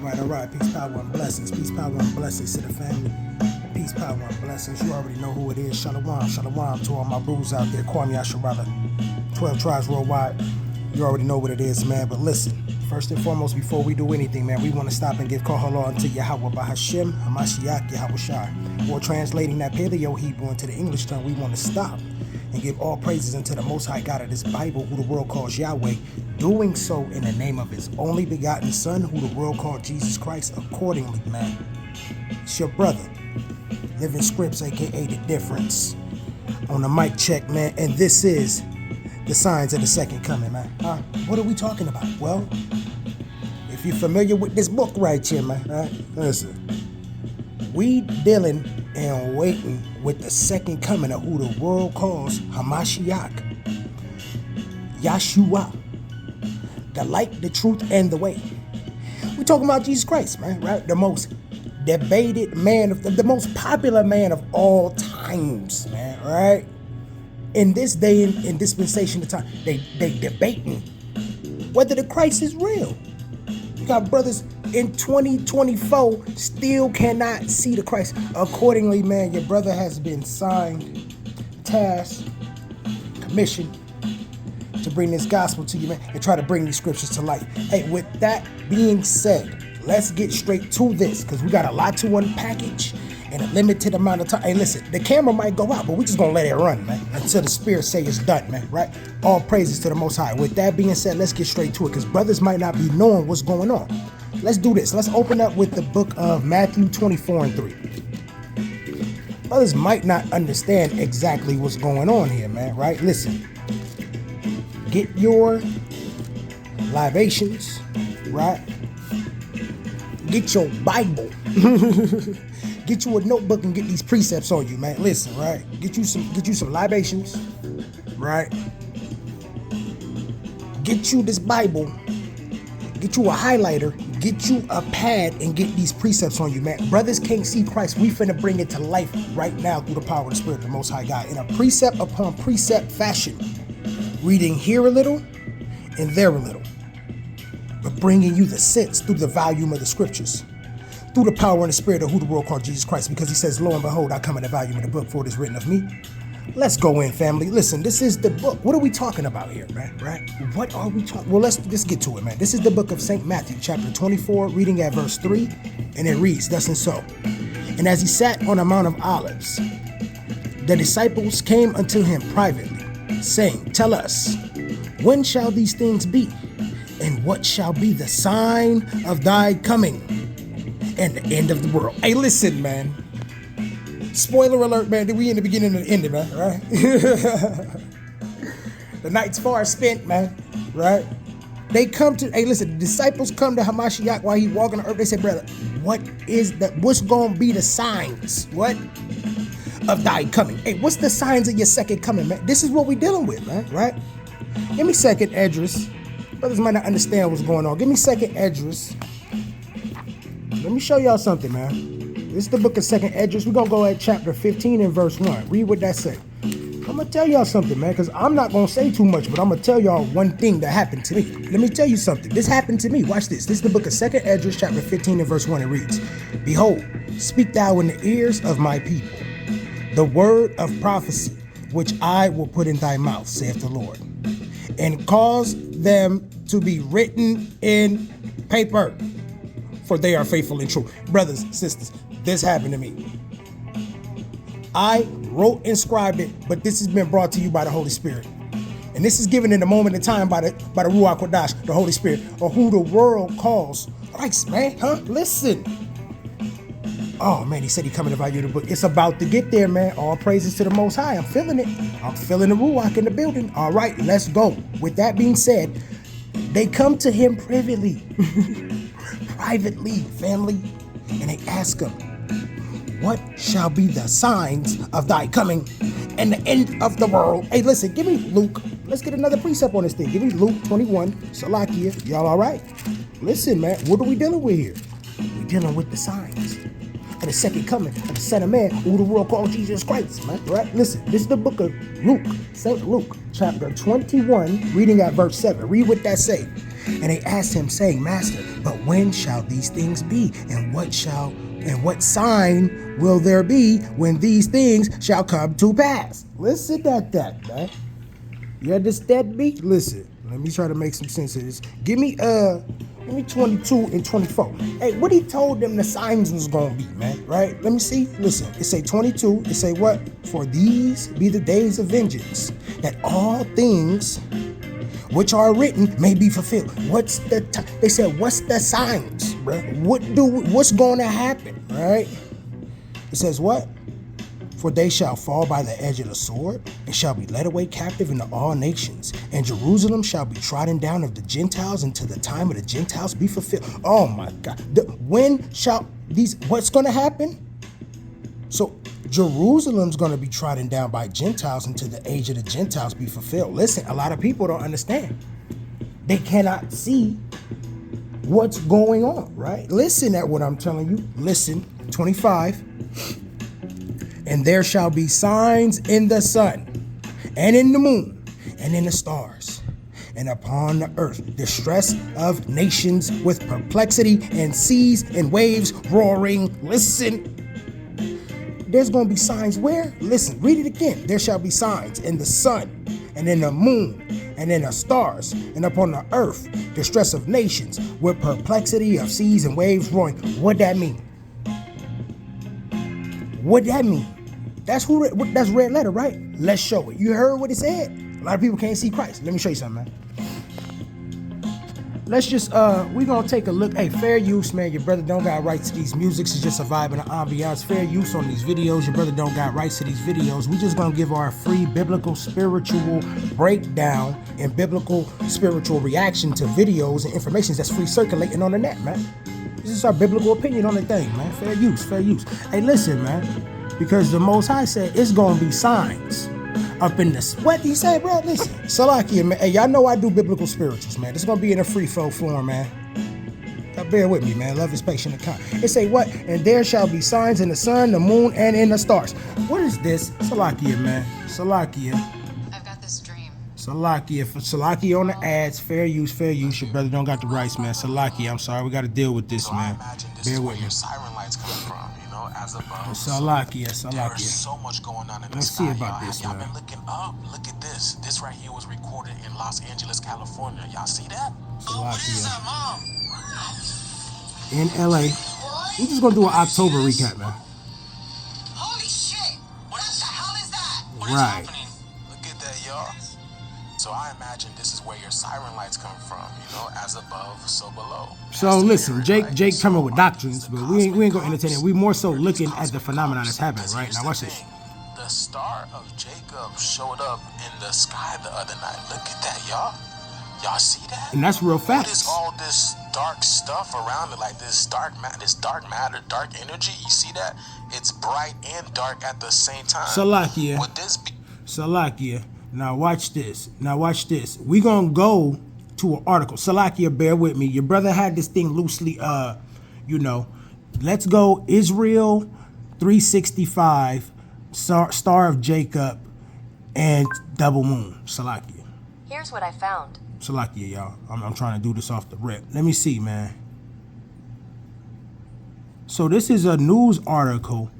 All right. Peace, power, and blessings. Peace, power, and blessings to the family. Peace, power, and blessings. You already know who it is. Shalom, shalom to all my bros out there. Kwame Asharala, 12 tribes worldwide. You already know what it is, man. But listen, first and foremost, before we do anything, man, we want to stop and give Kohala unto Yahweh Bahashem, HAMASHIAC, HAMASHIAC. Or translating that Paleo Hebrew into the English tongue, we want to stop and give all praises unto the Most High God of this Bible, who the world calls Yahweh, doing so in the name of his only begotten Son, who the world called Jesus Christ accordingly, man. It's your brother, Living Scripts, aka The Difference, on the mic check, man, and this is the signs of the second coming, man. What are we talking about? Well, if you're familiar with this book right here, man, listen, we dealing and waiting with the second coming of who the world calls HAMASHIAC, Yahshua, the light, the truth, and the way. We're talking about Jesus Christ, man, right? The most debated man, the most popular man of all times, man, right? In this day and in dispensation of time, they debating whether the Christ is real. You got brothers in 2024 still cannot see the Christ. Accordingly, man, your brother has been signed, tasked, commissioned to bring this gospel to you, man, and try to bring these scriptures to life. Hey, with that being said, let's get straight to this, because we got a lot to unpackage in a limited amount of time. Hey, listen, the camera might go out, but we just gonna let it run, man, until the Spirit say it's done, man, right? All praises to the Most High. With that being said, let's get straight to it, because brothers might not be knowing what's going on. Let's do this. Let's open up with the book of Matthew 24:3. Brothers might not understand exactly what's going on here, man, right? Listen, get your libations, right? Get your Bible. Get you a notebook and get these precepts on you, man. Listen, right? Get you some libations, right? Get you this Bible. Get you a highlighter. Get you a pad and get these precepts on you, man. Brothers can't see Christ. We finna bring it to life right now through the power of the Spirit of the Most High God in a precept upon precept fashion. Reading here a little and there a little, but bringing you the sense through the volume of the scriptures, through the power and the Spirit of who the world called Jesus Christ, because he says, lo and behold, I come in the volume of the book, for it is written of me. Let's go in, family. Listen, this is the book. What are we talking about here, man? Right? What are we talking? Well, let's get to it, man. This is the book of St. Matthew, chapter 24, reading at verse 3, and it reads thus and so. And as he sat on a Mount of Olives, the disciples came unto him privately, saying, tell us, when shall these things be? And what shall be the sign of thy coming and the end of the world? Hey, listen, man. Spoiler alert, man. We in the beginning of the ending, man. Right? The night's far spent, man. Right? They come to. Hey, listen. The disciples come to HAMASHIAC while he walking the earth. They say, brother, what is that? What's gonna be the signs? What of thy coming? Hey, what's the signs of your second coming, man? This is what we dealing with, man. Right? Give me second Esdras. Brothers might not understand what's going on. Give me second Esdras. Let me show y'all something, man. This is the book of second Esdras. We're going to go at chapter 15 and verse 1. Read what that say. I'm going to tell y'all something, man, because I'm not going to say too much, but I'm going to tell y'all one thing that happened to me. Let me tell you something. This happened to me. Watch this. This is the book of second Esdras, chapter 15 and verse 1. It reads, behold, speak thou in the ears of my people the word of prophecy, which I will put in thy mouth, saith the Lord, and cause them to be written in paper, for they are faithful and true. Brothers, sisters, this happened to me. I wrote and scribed it, but this has been brought to you by the Holy Spirit. And this is given in a moment in time by the Ruach Kodash, the Holy Spirit, or who the world calls Christ, man. Listen. Oh, man, he said he coming to value the book. It's about to get there, man. All praises to the Most High. I'm feeling it. I'm feeling the Ruach in the building. All right, let's go. With that being said, they come to him privately, family, and they ask him, what shall be the signs of thy coming and the end of the world? Hey, listen, give me Luke. Let's get another precept on this thing. Give me Luke 21, Salakia. Y'all all right? Listen, man, what are we dealing with here? We're dealing with the signs of the second coming of the Son of Man, who the world called Jesus Christ, man, right? Listen, this is the book of Luke, St. Luke, chapter 21, reading at verse 7. Read what that say. And they asked him, saying, Master, but when shall these things be? And what sign will there be when these things shall come to pass? Listen at that, man. You understand me? Listen, let me try to make some sense of this. Give me 22 and 24. Hey, what he told them the signs was gonna be, man, right? Let me see. Listen, it say 22. It say what? For these be the days of vengeance, that all things which are written may be fulfilled. They said, what's the signs, bro? What's going to happen, right? It says what? For they shall fall by the edge of the sword, and shall be led away captive into all nations. And Jerusalem shall be trodden down of the Gentiles until the time of the Gentiles be fulfilled. Oh my God. What's going to happen? So Jerusalem's going to be trodden down by Gentiles until the age of the Gentiles be fulfilled. Listen, a lot of people don't understand. They cannot see what's going on, right? Listen at what I'm telling you. Listen, 25. And there shall be signs in the sun, and in the moon, and in the stars, and upon the earth, distress of nations with perplexity, and seas and waves roaring. Listen. There's going to be signs where? Listen, read it again. There shall be signs in the sun, and in the moon, and in the stars, and upon the earth, distress of nations with perplexity of seas and waves roaring. What that mean? What that mean? That's red letter, right? Let's show it. You heard what it said? A lot of people can't see Christ. Let me show you something, man. Let's just, we're going to take a look. Hey, fair use, man. Your brother don't got rights to these musics. It's just a vibe and an ambiance. Fair use on these videos. Your brother don't got rights to these videos. We just going to give our free biblical spiritual breakdown and biblical spiritual reaction to videos and information that's free circulating on the net, man. This is our biblical opinion on the thing, man. Fair use, fair use. Hey, listen, man. Because the Most High said it's going to be signs up in this. What he said, bro? Listen, Salakia, man. Hey, y'all know I do biblical spirituals, man. This is going to be in a free flow form, man. Y'all bear with me, man. Love is patient and kind. It say what? And there shall be signs in the sun, the moon, and in the stars. What is this? Salakia, man. Salakia. I've got this dream. Salakia on the ads. Fair use, fair use. Your brother don't got the rights, man. Salakia, I'm sorry. We got to deal with this, man. Bear with me. Siren lights come from. As above. Salakia. There's so much going on in the sky. Let's see about this, y'all man. Been looking up. Look at this. This right here was recorded in Los Angeles, California. Y'all see that? Salakia. In LA. We just gonna do an October recap, man. Holy shit! What the hell is that? What is happening? Look at that, y'all. So I imagine this is where your siren lights come from, as above, so below. So listen, Jake coming with doctrines, but we ain't gonna entertain it. We more so looking at the phenomenon that's happening, right? Now watch this. The star of Jacob showed up in the sky the other night. Look at that, y'all. Y'all see that? And that's real facts. What is all this dark stuff around it, like this dark matter, dark energy? You see that? It's bright and dark at the same time. Salakia. Would this be? Salakia. Now watch this. We gonna go to an article. Salakia, bear with me. Your brother had this thing loosely, let's go Israel 365, Star of Jacob, and Double Moon. Salakia. Here's what I found. Salakia, y'all. I'm trying to do this off the rip. Let me see, man. So this is a news article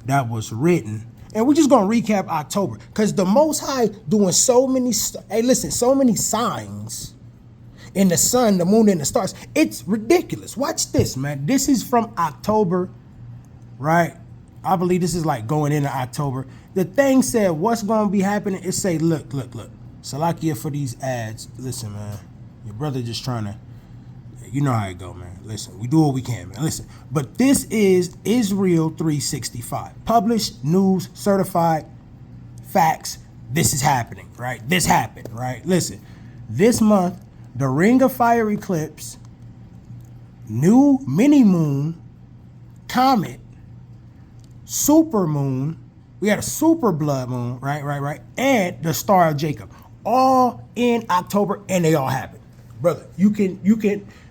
that was written. And we're just going to recap October. Because the Most High doing so many signs in the sun, the moon, and the stars. It's ridiculous. Watch this, man. This is from October, right? I believe this is like going into October. The thing said, what's going to be happening? It say, look. Salakia for these ads. Listen, man. Your brother just trying to, you know how it go, man. Listen, we do what we can, man. Listen. But this is Israel 365. Published, news, certified, facts. This is happening, right? This happened, right? Listen. This month, the Ring of Fire eclipse, new mini moon, comet, super moon. We had a super blood moon, right? And the Star of Jacob. All in October, and they all happened. Brother, you can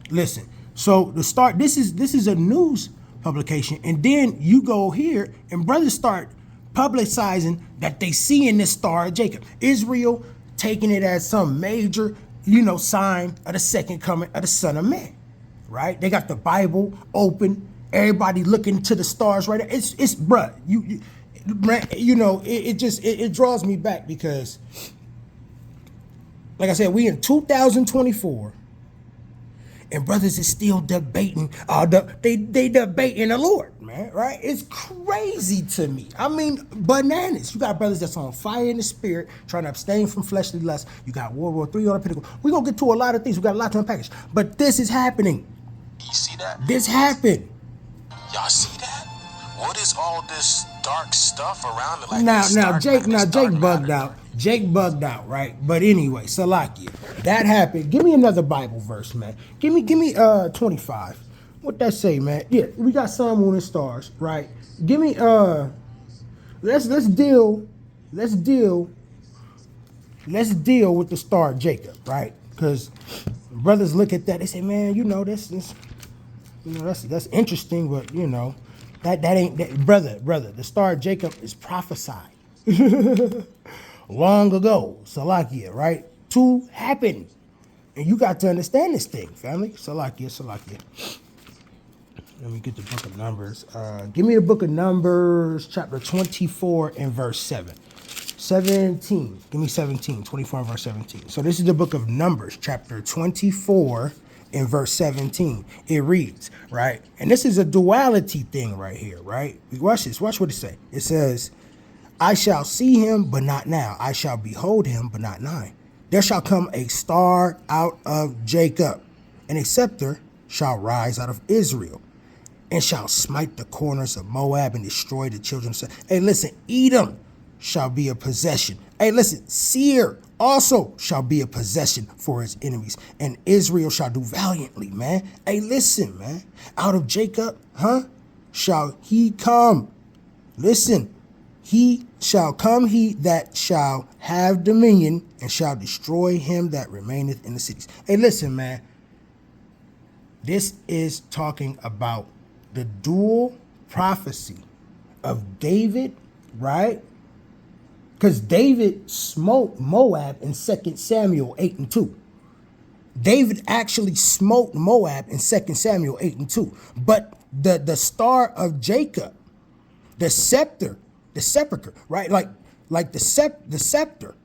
listen. So the start, this is a news publication, and then you go here and brothers start publicizing that they see in this Star of Jacob. Israel taking it as some major sign of the second coming of the Son of Man, right? They got the Bible open. Everybody looking to the stars right now. It's bruh, it draws me back because, like I said, we in 2024, and brothers is still debating. They debating the Lord, man, right? It's crazy to me. I mean, bananas. You got brothers that's on fire in the spirit, trying to abstain from fleshly lust. You got World War III on the pinnacle. We're going to get to a lot of things. We got a lot to unpackage. But this is happening. You see that? This happened. Y'all see that? What is all this dark stuff around it? Like Jake bugged out. Jake bugged out, right? But anyway, Salakia, that happened. Give me another Bible verse, man. Give me 25. What that say, man? Yeah, we got sun, moon, and stars, right? Give me let's deal with the star Jacob, right? Because brothers look at that, they say, man, that's interesting, but that ain't that, brother. The star Jacob is prophesied long ago, Salakia, right? To happen, and you got to understand this thing, family. Salakia. Let me get the book of Numbers. Give me the book of Numbers, chapter 24 and verse 17. Give me 17, 24 and verse 17. So this is the book of Numbers, chapter 24 and verse 17. It reads, right? And this is a duality thing right here, right? Watch this. Watch what it says. It says, I shall see him, but not now. I shall behold him, but not nigh. There shall come a star out of Jacob, and a scepter shall rise out of Israel, and shall smite the corners of Moab and destroy the children of Seir. Hey, listen, Edom shall be a possession. Hey, listen, Seir also shall be a possession for his enemies, and Israel shall do valiantly, man. Hey, listen, man, out of Jacob, shall he come. Listen, he shall come, he that shall have dominion, and shall destroy him that remaineth in the cities. Hey, listen, man, this is talking about the dual prophecy of David, right? Because David smote Moab in 2 Samuel 8 and 2. David actually smote Moab in 2 Samuel 8 and 2. But the star of Jacob, the scepter, the sepulcher, right? Like the scepter,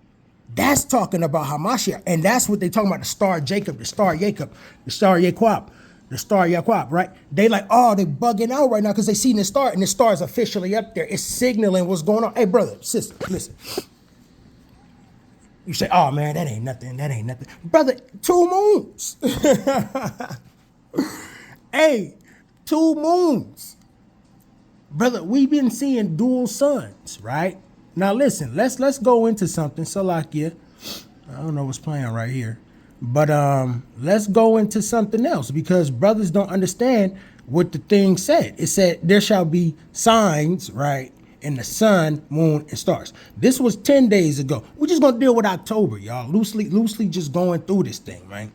that's talking about HAMASHIAC. And that's what they talking about, the star Jacob, the star Jacob, the star Yaquab. The star Yaquab, right? They like, they bugging out right now because they seen the star, and the star is officially up there. It's signaling what's going on. Hey, brother, sister, listen. You say, oh, man, that ain't nothing. Brother, 2 moons. Hey, 2 moons. Brother, we've been seeing dual suns, right? Now, listen, let's go into something. Salakia. I don't know what's playing right here. But let's go into something else, because brothers don't understand what the thing said. It said there shall be signs, right, in the sun, moon, and stars. This was 10 days ago. We're just gonna deal with October, y'all. Loosely just going through this thing, right?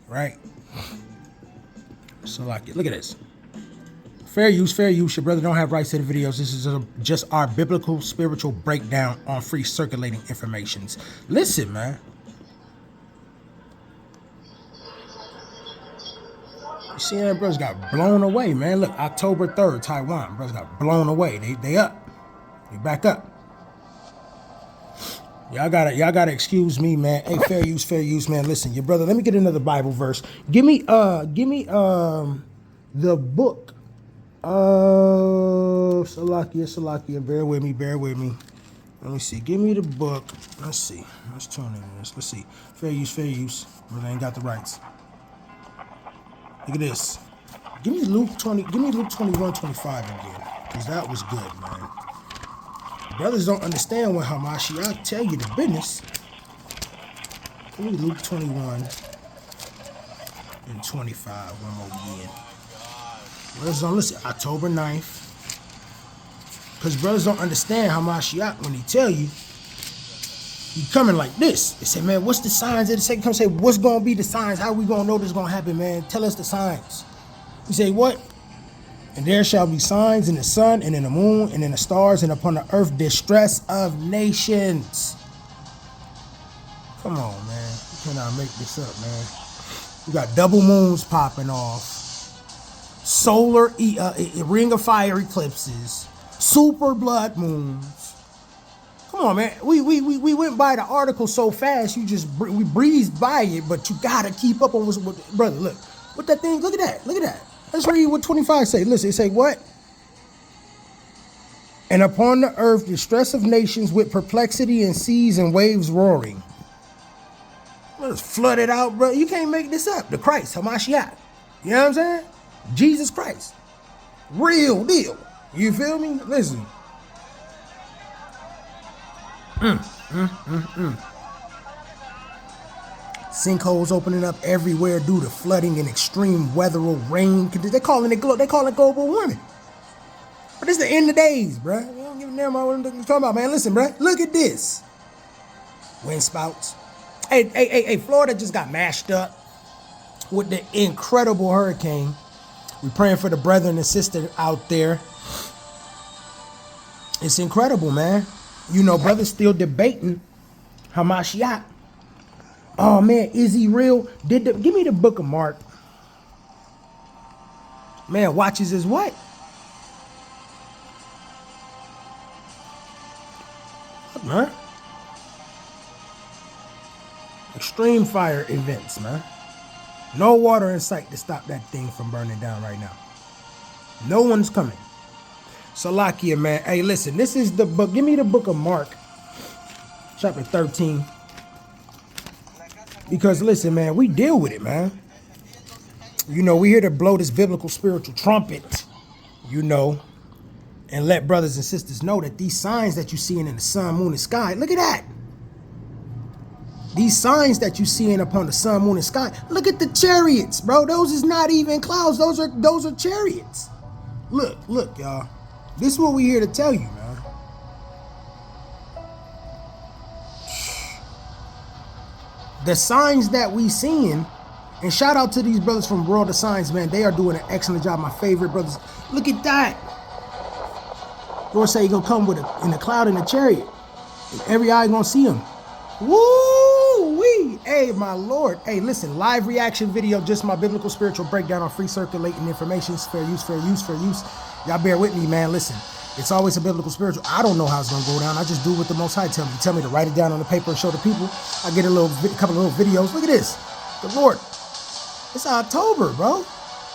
So like, look at this. Fair use. Your brother don't have rights to the videos. This is just our biblical, spiritual breakdown on free circulating informations. Listen, man. See, that brothers got blown away, man. Look, October 3rd, Taiwan. Brothers got blown away. They up. They back up. Y'all gotta excuse me, man. Hey, fair use, man. Listen, your brother, let me get another Bible verse. Give me the book of Salakia. Bear with me. Let me see. Give me the book. Let's see. Let's tune in this. Let's see. Fair use. Brother ain't got the rights. Look at this. Give me Luke 21:25 again, because that was good, man. Brothers don't understand when HAMASHIAC tell you the business. Give me Luke 21:25 one more again. Brothers don't listen. October 9th. Because brothers don't understand HAMASHIAC when he tell you, he coming like this. They say, man, what's the signs of the second come? Say, what's going to be the signs? How we going to know this is going to happen, man? Tell us the signs. You say, what? And there shall be signs in the sun and in the moon and in the stars and upon the earth, distress of nations. Come on, man. Cannot make this up, man. You got double moons popping off, solar ring of fire eclipses, super blood moons. Come on, man. We went by the article so fast. We breezed by it, but you gotta keep up on what's brother. Look, what that thing? Look at that. Look at that. Let's read what 25 say. Listen, it say what? And upon the earth, distress of nations with perplexity and seas and waves roaring. Let's flood it out, bro. You can't make this up. The Christ, HAMASHIAC. You know what I'm saying? Jesus Christ. Real deal. You feel me? Listen. Sinkholes opening up everywhere due to flooding and extreme weather or rain. They calling it global warming. But it's the end of days, bro. You don't give a damn about what I'm talking about, man. Listen, bro. Look at this. Wind spouts. Hey, Florida just got mashed up with the incredible hurricane. We're praying for the brethren and sisters out there. It's incredible, man. You know, brothers still debating HAMASHIAC. Oh, man, is he real? Give me the book of Mark. Man, watches his what? What, man? Extreme fire events, man. No water in sight to stop that thing from burning down right now. No one's coming. Salakia, man. Hey, listen, this is the book. Give me the book of Mark, chapter 13. Because, listen, man, we deal with it, man. You know, we're here to blow this biblical spiritual trumpet, you know, and let brothers and sisters know that these signs that you're seeing in the sun, moon, and sky, look at that. These signs that you're seeing upon the sun, moon, and sky, look at the chariots, bro. Those is not even clouds. Those are chariots. Look, y'all. This is what we're here to tell you, man. The signs that we seeing, and shout out to these brothers from World of Signs, man. They are doing an excellent job. My favorite brothers. Look at that. Lord say he's gonna come in a cloud in a chariot. And every eye gonna see him. Woo-wee. Hey, my Lord. Hey, listen, live reaction video, just my biblical spiritual breakdown on free circulating information. It's fair use, fair use, fair use. Y'all bear with me, man. Listen, it's always a biblical spiritual. I don't know how it's going to go down. I just do what the Most High tell me. Tell me to write it down on the paper and show the people. I get a couple of little videos. Look at this. The Lord. It's October, bro.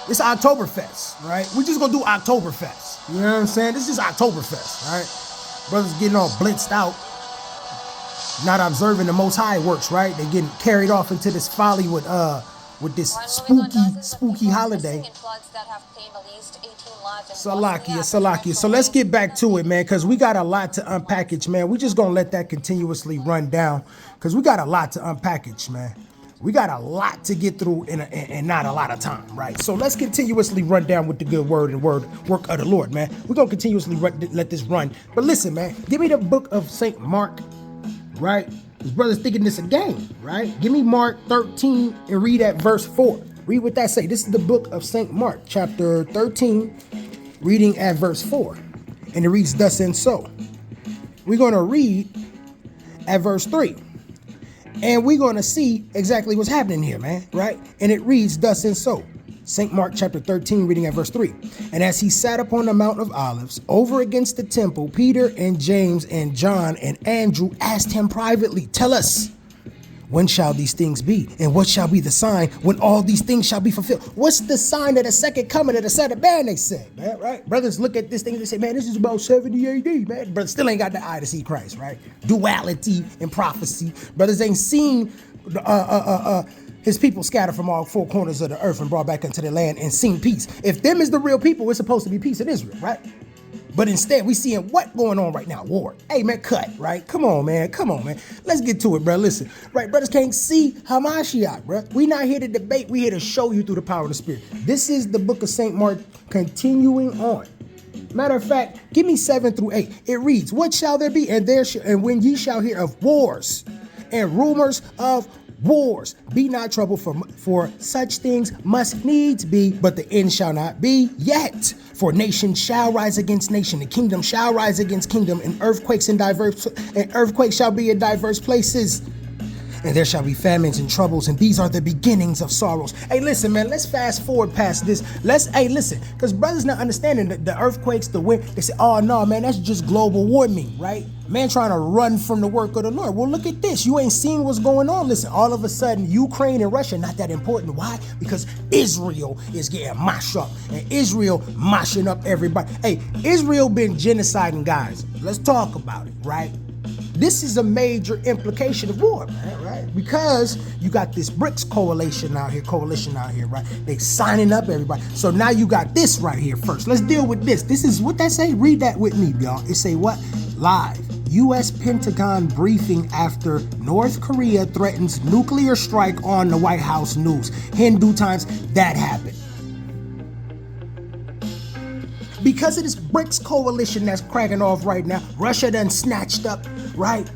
It's Oktoberfest, right? We're just going to do Oktoberfest. You know what I'm saying? This is Oktoberfest, right? Brothers getting all blitzed out. Not observing the Most High works, right? They getting carried off into this folly with this spooky holiday. Salakia. So let's get back to it, man, because we got a lot to unpackage, man. We just gonna let that continuously run down, because we got a lot to unpackage, man. We got a lot to get through in not a lot of time, right? So let's continuously run down with the good word and work of the Lord, man. We're gonna continuously let this run. But listen, man, give me the book of St. Mark, right? His brother's thinking this a game, right? Give me Mark 13 and read at verse 4. Read what that say. This is the book of St. Mark, chapter 13, reading at verse 4. And it reads thus and so. We're going to read at verse 3. And we're going to see exactly what's happening here, man, right? And it reads thus and so. St. Mark chapter 13, reading at verse 3. And as he sat upon the Mount of Olives, over against the temple, Peter and James and John and Andrew asked him privately, tell us, when shall these things be? And what shall be the sign when all these things shall be fulfilled? What's the sign of the second coming of the Son of Man, they said, man, right? Brothers look at this thing and they say, man, this is about 70 AD, man. Brothers still ain't got the eye to see Christ, right? Duality and prophecy. Brothers ain't seen his people scattered from all four corners of the earth and brought back into the land and seen peace. If them is the real people, it's supposed to be peace in Israel, right? But instead, we seeing what going on right now? War. Hey, man, cut, right? Come on, man. Let's get to it, bro. Listen, right? Brothers can't see HAMASHIAC, bro. We not here to debate. We here to show you through the power of the Spirit. This is the book of St. Mark continuing on. Matter of fact, give me 7 through 8. It reads, what shall there be? And when ye shall hear of wars and rumors of wars, be not troubled, for such things must needs be, but the end shall not be yet. For nation shall rise against nation, and kingdom shall rise against kingdom, and earthquakes shall be in diverse places. And there shall be famines and troubles, and these are the beginnings of sorrows. Hey, listen, man, let's fast forward past this. Hey, listen, because brothers not understanding the earthquakes, the wind. They say, oh, no, man, that's just global warming, right? Man trying to run from the work of the Lord. Well, look at this. You ain't seen what's going on. Listen, all of a sudden, Ukraine and Russia, not that important. Why? Because Israel is getting mashed up, and Israel mashing up everybody. Hey, Israel been genociding guys. Let's talk about it, right? This is a major implication of war, man, right? Because you got this BRICS coalition out here, right? They signing up everybody. So now you got this right here first. Let's deal with this. This is what that say. Read that with me, y'all. It say what? Live. U.S. Pentagon briefing after North Korea threatens nuclear strike on the White House news. Hindu Times, that happened. Because of this BRICS coalition that's cracking off right now, Russia done snatched up, right?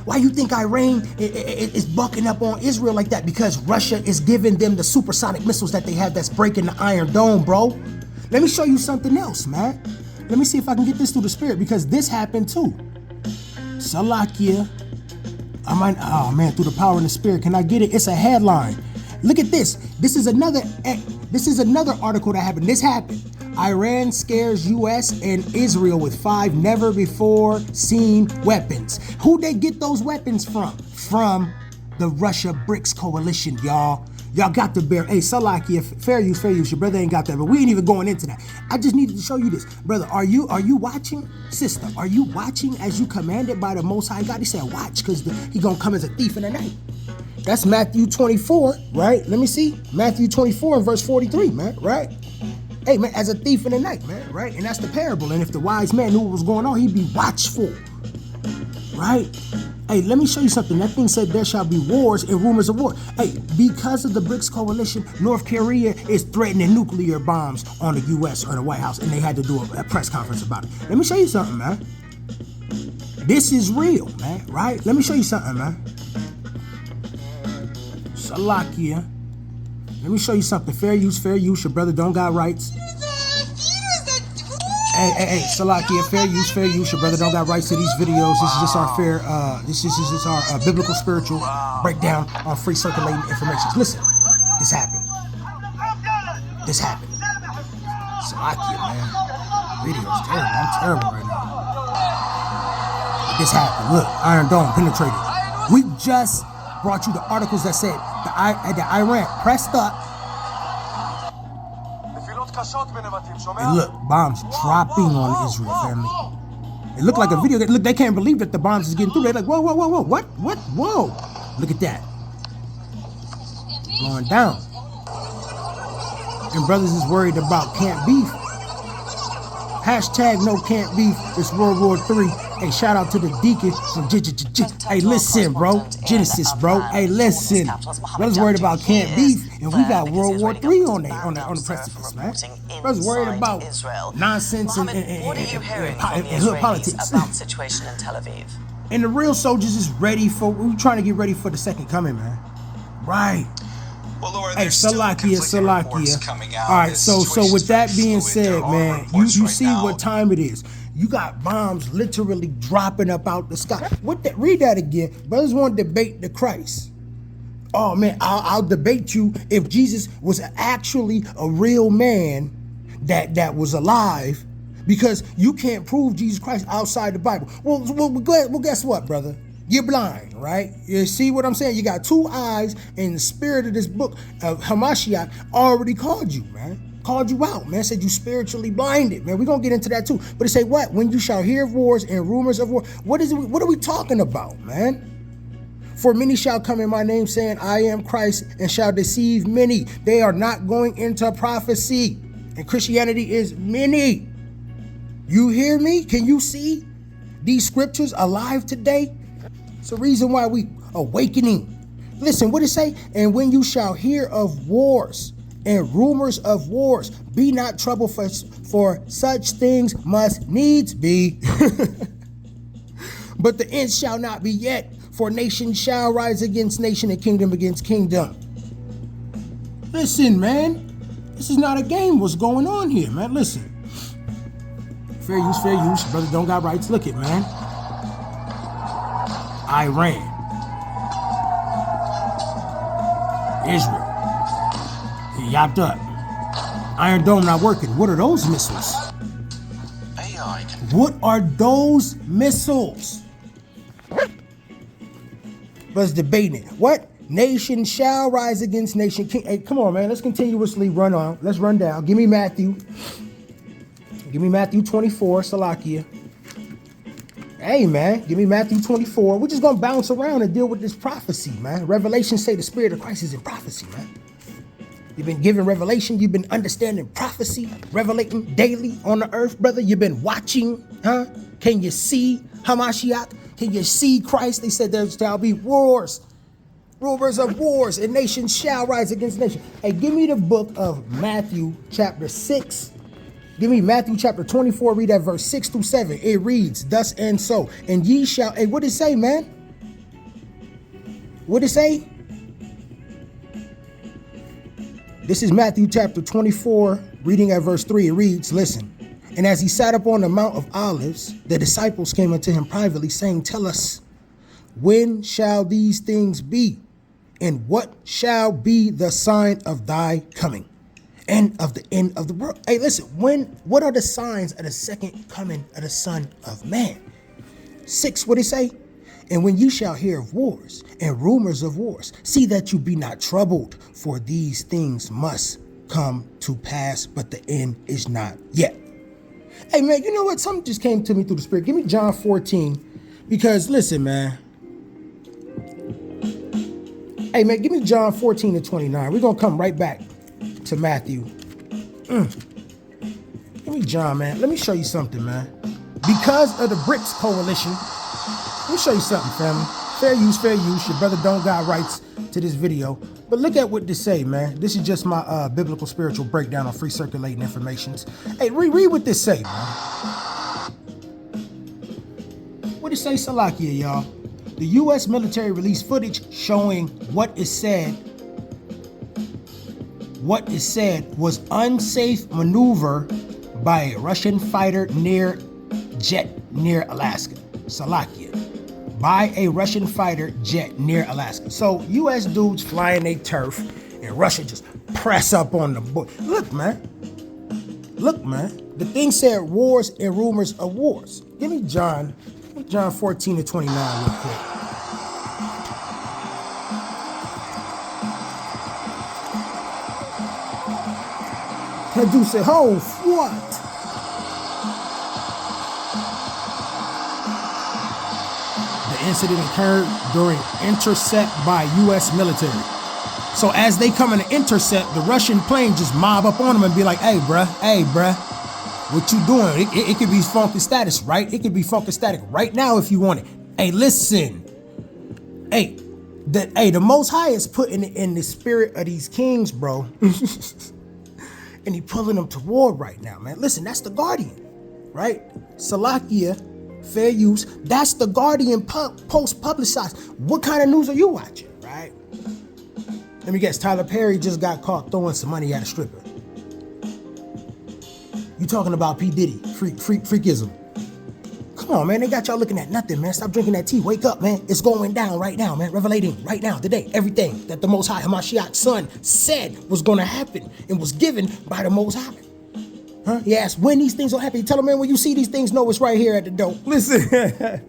Why you think Iran is bucking up on Israel like that? Because Russia is giving them the supersonic missiles that they have that's breaking the Iron Dome, bro. Let me show you something else, man. Let me see if I can get this through the spirit, because this happened too. Salakia. Oh man, through the power in the spirit. Can I get it? It's a headline. Look at this. This is another article that happened. This happened. Iran scares U.S. and Israel with 5 never-before-seen weapons. Who they get those weapons from? From the Russia BRICS coalition, y'all. Y'all got to bear. Hey, Salakia, fair use. Your brother ain't got that, but we ain't even going into that. I just needed to show you this. Brother, are you watching? Sister, are you watching as you commanded by the Most High God? He said, watch, because he gonna come as a thief in the night. That's Matthew 24, right? Let me see. Matthew 24 and verse 43, man, right? Hey, man, as a thief in the night, man, right? And that's the parable. And if the wise man knew what was going on, he'd be watchful, right? Hey, let me show you something. That thing said there shall be wars and rumors of war. Hey, because of the BRICS coalition, North Korea is threatening nuclear bombs on the U.S. or the White House, and they had to do a press conference about it. Let me show you something, man. This is real, man, right? Let me show you something, man. Salakia. Let me show you something. Fair use. Your brother don't got rights. Hey, Salakia, fair use. Your brother don't got rights to these videos. This is just our this is just our biblical spiritual breakdown on free circulating information. Listen, this happened. Salakia, man. Video's terrible. I'm terrible right now. This happened. Look, Iron Dome penetrated. We just brought you the articles that said the Iran pressed up. And look, bombs dropping on Israel, family. It looked like a video. Look, they can't believe that the bombs is getting through. They're like, whoa, what? Whoa. Look at that. Blowing down. And brothers is worried about camp beef. Hashtag no camp beef. It's World War III. Hey, shout out to the deacon from Hey, listen, bro. Genesis, bro. Hey, listen. Brothers worried about camp beef, and we got World War III on the precipice, man. Brothers worried about nonsense and hood politics. About situation in Tel Aviv. And the real soldiers is ready for. We're trying to get ready for the second coming, man. Right. Well, Laura, hey, Salakia. All right, so with that being said, man, you see what time it is. You got bombs literally dropping up out the sky. Read that again. Brothers want to debate the Christ. Oh man, I'll debate you if Jesus was actually a real man that was alive, because you can't prove Jesus Christ outside the Bible. Well, guess what, brother? You're blind, right? You see what I'm saying? You got 2 eyes, and the spirit of this book of HAMASHIAC already called you, man. Called you out, man. Said you spiritually blinded, man. We're going to get into that too. But it say what? When you shall hear of wars and rumors of war. What are we talking about, man? For many shall come in my name, saying, I am Christ, and shall deceive many. They are not going into prophecy. And Christianity is many. You hear me? Can you see these scriptures alive today? It's the reason why we awakening. Listen, what it say? And when you shall hear of wars and rumors of wars, be not troubled, for such things must needs be. But the end shall not be yet, for nation shall rise against nation and kingdom against kingdom. Listen, man, this is not a game. What's going on here, man? Listen. Fair use. Brother don't got rights. Look it, man. Iran. Israel. He yapped up. Iron Dome not working. What are those missiles? AI can What are those missiles? Let's debate it. What? Nation shall rise against nation. Hey, come on, man. Let's continuously run on. Let's run down. Give me Matthew. Give me Matthew 24, Salakia. Hey, man. Give me Matthew 24. We're just going to bounce around and deal with this prophecy, man. Revelation say the Spirit of Christ is in prophecy, man. You've been given revelation. You've been understanding prophecy, revelating daily on the earth, brother. You've been watching, huh? Can you see HAMASHIAC? Can you see Christ? They said there shall be wars, rumors of wars, and nations shall rise against nation. Hey, give me the book of Matthew chapter 6. Give me Matthew chapter 24, read that verse 6 through 7. It reads, thus and so. And ye shall, hey, what did it say, man? What did it say? This is Matthew chapter 24, reading at verse 3. It reads, listen. And as he sat up on the Mount of Olives, the disciples came unto him privately, saying, tell us, when shall these things be? And what shall be the sign of thy coming and of the end of the world? Hey, listen, what are the signs of the second coming of the Son of Man? 6, what did it say? And when you shall hear of wars and rumors of wars, see that you be not troubled, for these things must come to pass, but the end is not yet. Hey, man, you know what? Something just came to me through the Spirit. Give me John 14, because listen, man. Hey, man, give me John 14 to 29. We're going to come right back to Matthew. Give me John, man. Let me show you something, man. Because of the BRICS coalition, let me show you something, family. Fair use, fair use. Your brother don't got rights to this video. But look at what this say, man. This is just my biblical spiritual breakdown on free circulating informations. Hey, read what this say, man. What it say, Salakia, y'all? The U.S. military released footage showing what is said was unsafe maneuver by a Russian fighter jet near Alaska. Salakia. By a Russian fighter jet near Alaska. So U.S. dudes flying their turf and Russia just press up on the boat. Look, man. The thing said wars and rumors of wars. Give me John 14 to 29 real quick. That dude said, oh, what? The incident occurred during intercept by U.S. military. So as they come in to intercept, the Russian plane just mob up on them and be like, hey, bruh, what you doing? It could be funky status, right? It could be funky static right now if you want it. Hey, listen. Hey, the Most High is putting it in the spirit of these kings, bro. And he pulling them to war right now, man. Listen, that's the Guardian, right? Salakia, fair use. That's the Guardian post-publicized. What kind of news are you watching, right? Let me guess, Tyler Perry just got caught throwing some money at a stripper. You talking about P. Diddy, freakism. Come on, man, they got y'all looking at nothing, man. Stop drinking that tea. Wake up, man. It's going down right now, man. Revelating right now, today. Everything that the Most High, HAMASHIAC's son, said was going to happen and was given by the Most High. Huh? He asked when these things will happen. You tell him, man, when you see these things, know it's right here at the door. Listen.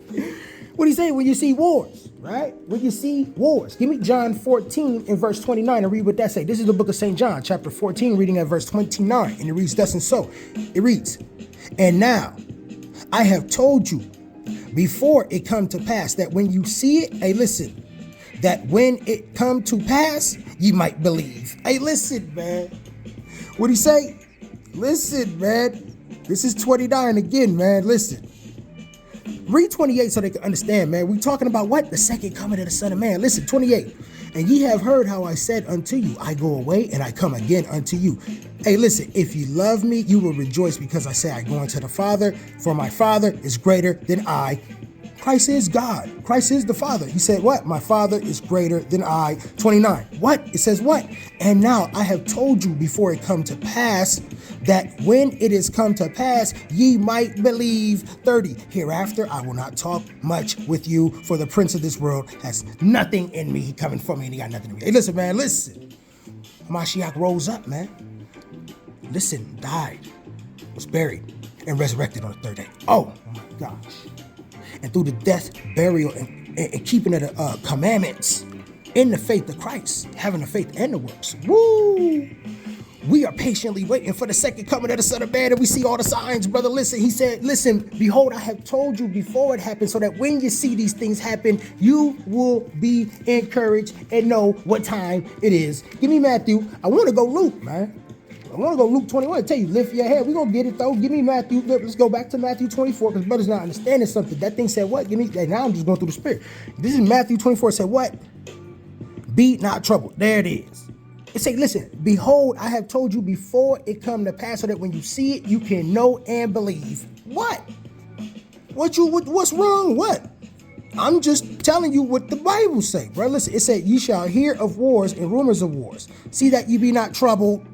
What do you say when you see wars, right? When you see wars. Give me John 14 and verse 29 and read what that say. This is the book of St. John, chapter 14, reading at verse 29. And it reads thus and so. It reads, and now I have told you before it come to pass that when you see it, hey, listen, that when it come to pass, you might believe. Hey, listen, man. What'd he say? Listen, man. This is 29 again, man. Listen. Read 28 so they can understand, man. We talking about what? The second coming of the Son of Man. Listen, 28. And ye have heard how I said unto you, I go away and I come again unto you. Hey, listen, if you love me, you will rejoice because I say I go unto the Father, for my Father is greater than I. Christ is God. Christ is the Father. He said what? My Father is greater than I. 29. What? It says what? And now I have told you before it come to pass, that when it is come to pass, ye might believe. 30. Hereafter I will not talk much with you, for the prince of this world has nothing in me. He coming for me and he got nothing in me. Hey, listen, man, listen. HAMASHIAC rose up, man. Listen, died, was buried, and resurrected on the third day. Oh my gosh. And through the death, burial, and keeping of the commandments in the faith of Christ, having the faith and the works. Woo! We are patiently waiting for the second coming of the Son of Man, and we see all the signs, brother. Listen, he said, listen, behold, I have told you before it happens, so that when you see these things happen, you will be encouraged and know what time it is. Give me Matthew. I want to go Luke, man. I want to go Luke 21. I tell you, lift your head. We're going to get it, though. Give me Matthew. Let's go back to Matthew 24, because brother's not understanding something. That thing said what? Give me. Now I'm just going through the Spirit. This is Matthew 24. It said what? Be not troubled. There it is. It said, listen, behold, I have told you before it come to pass, so that when you see it, you can know and believe. What? What's wrong? What? I'm just telling you what the Bible say, bro. Listen, it said, ye shall hear of wars and rumors of wars. See that ye be not troubled.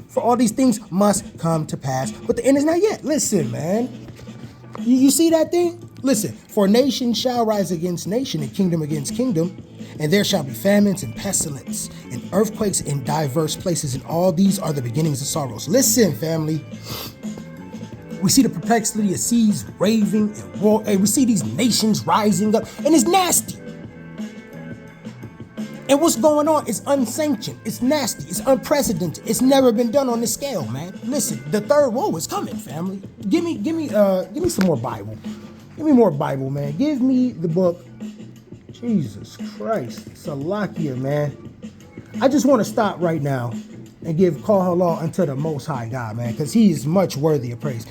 For all these things must come to pass, but the end is not yet. Listen, man. You see that thing? Listen, for nation shall rise against nation and kingdom against kingdom, and there shall be famines and pestilence and earthquakes in diverse places, and all these are the beginnings of sorrows. Listen, family. We see the perplexity of seas raving and war. Hey, we see these nations rising up, and it's nasty. And what's going on is unsanctioned. It's nasty. It's unprecedented. It's never been done on this scale, man. Listen, the third woe is coming, family. Give me some more Bible. Give me more Bible, man. Give me the book. Jesus Christ, Salakia, man. I just want to stop right now and give call halal unto the Most High God, man, because He is much worthy of praise.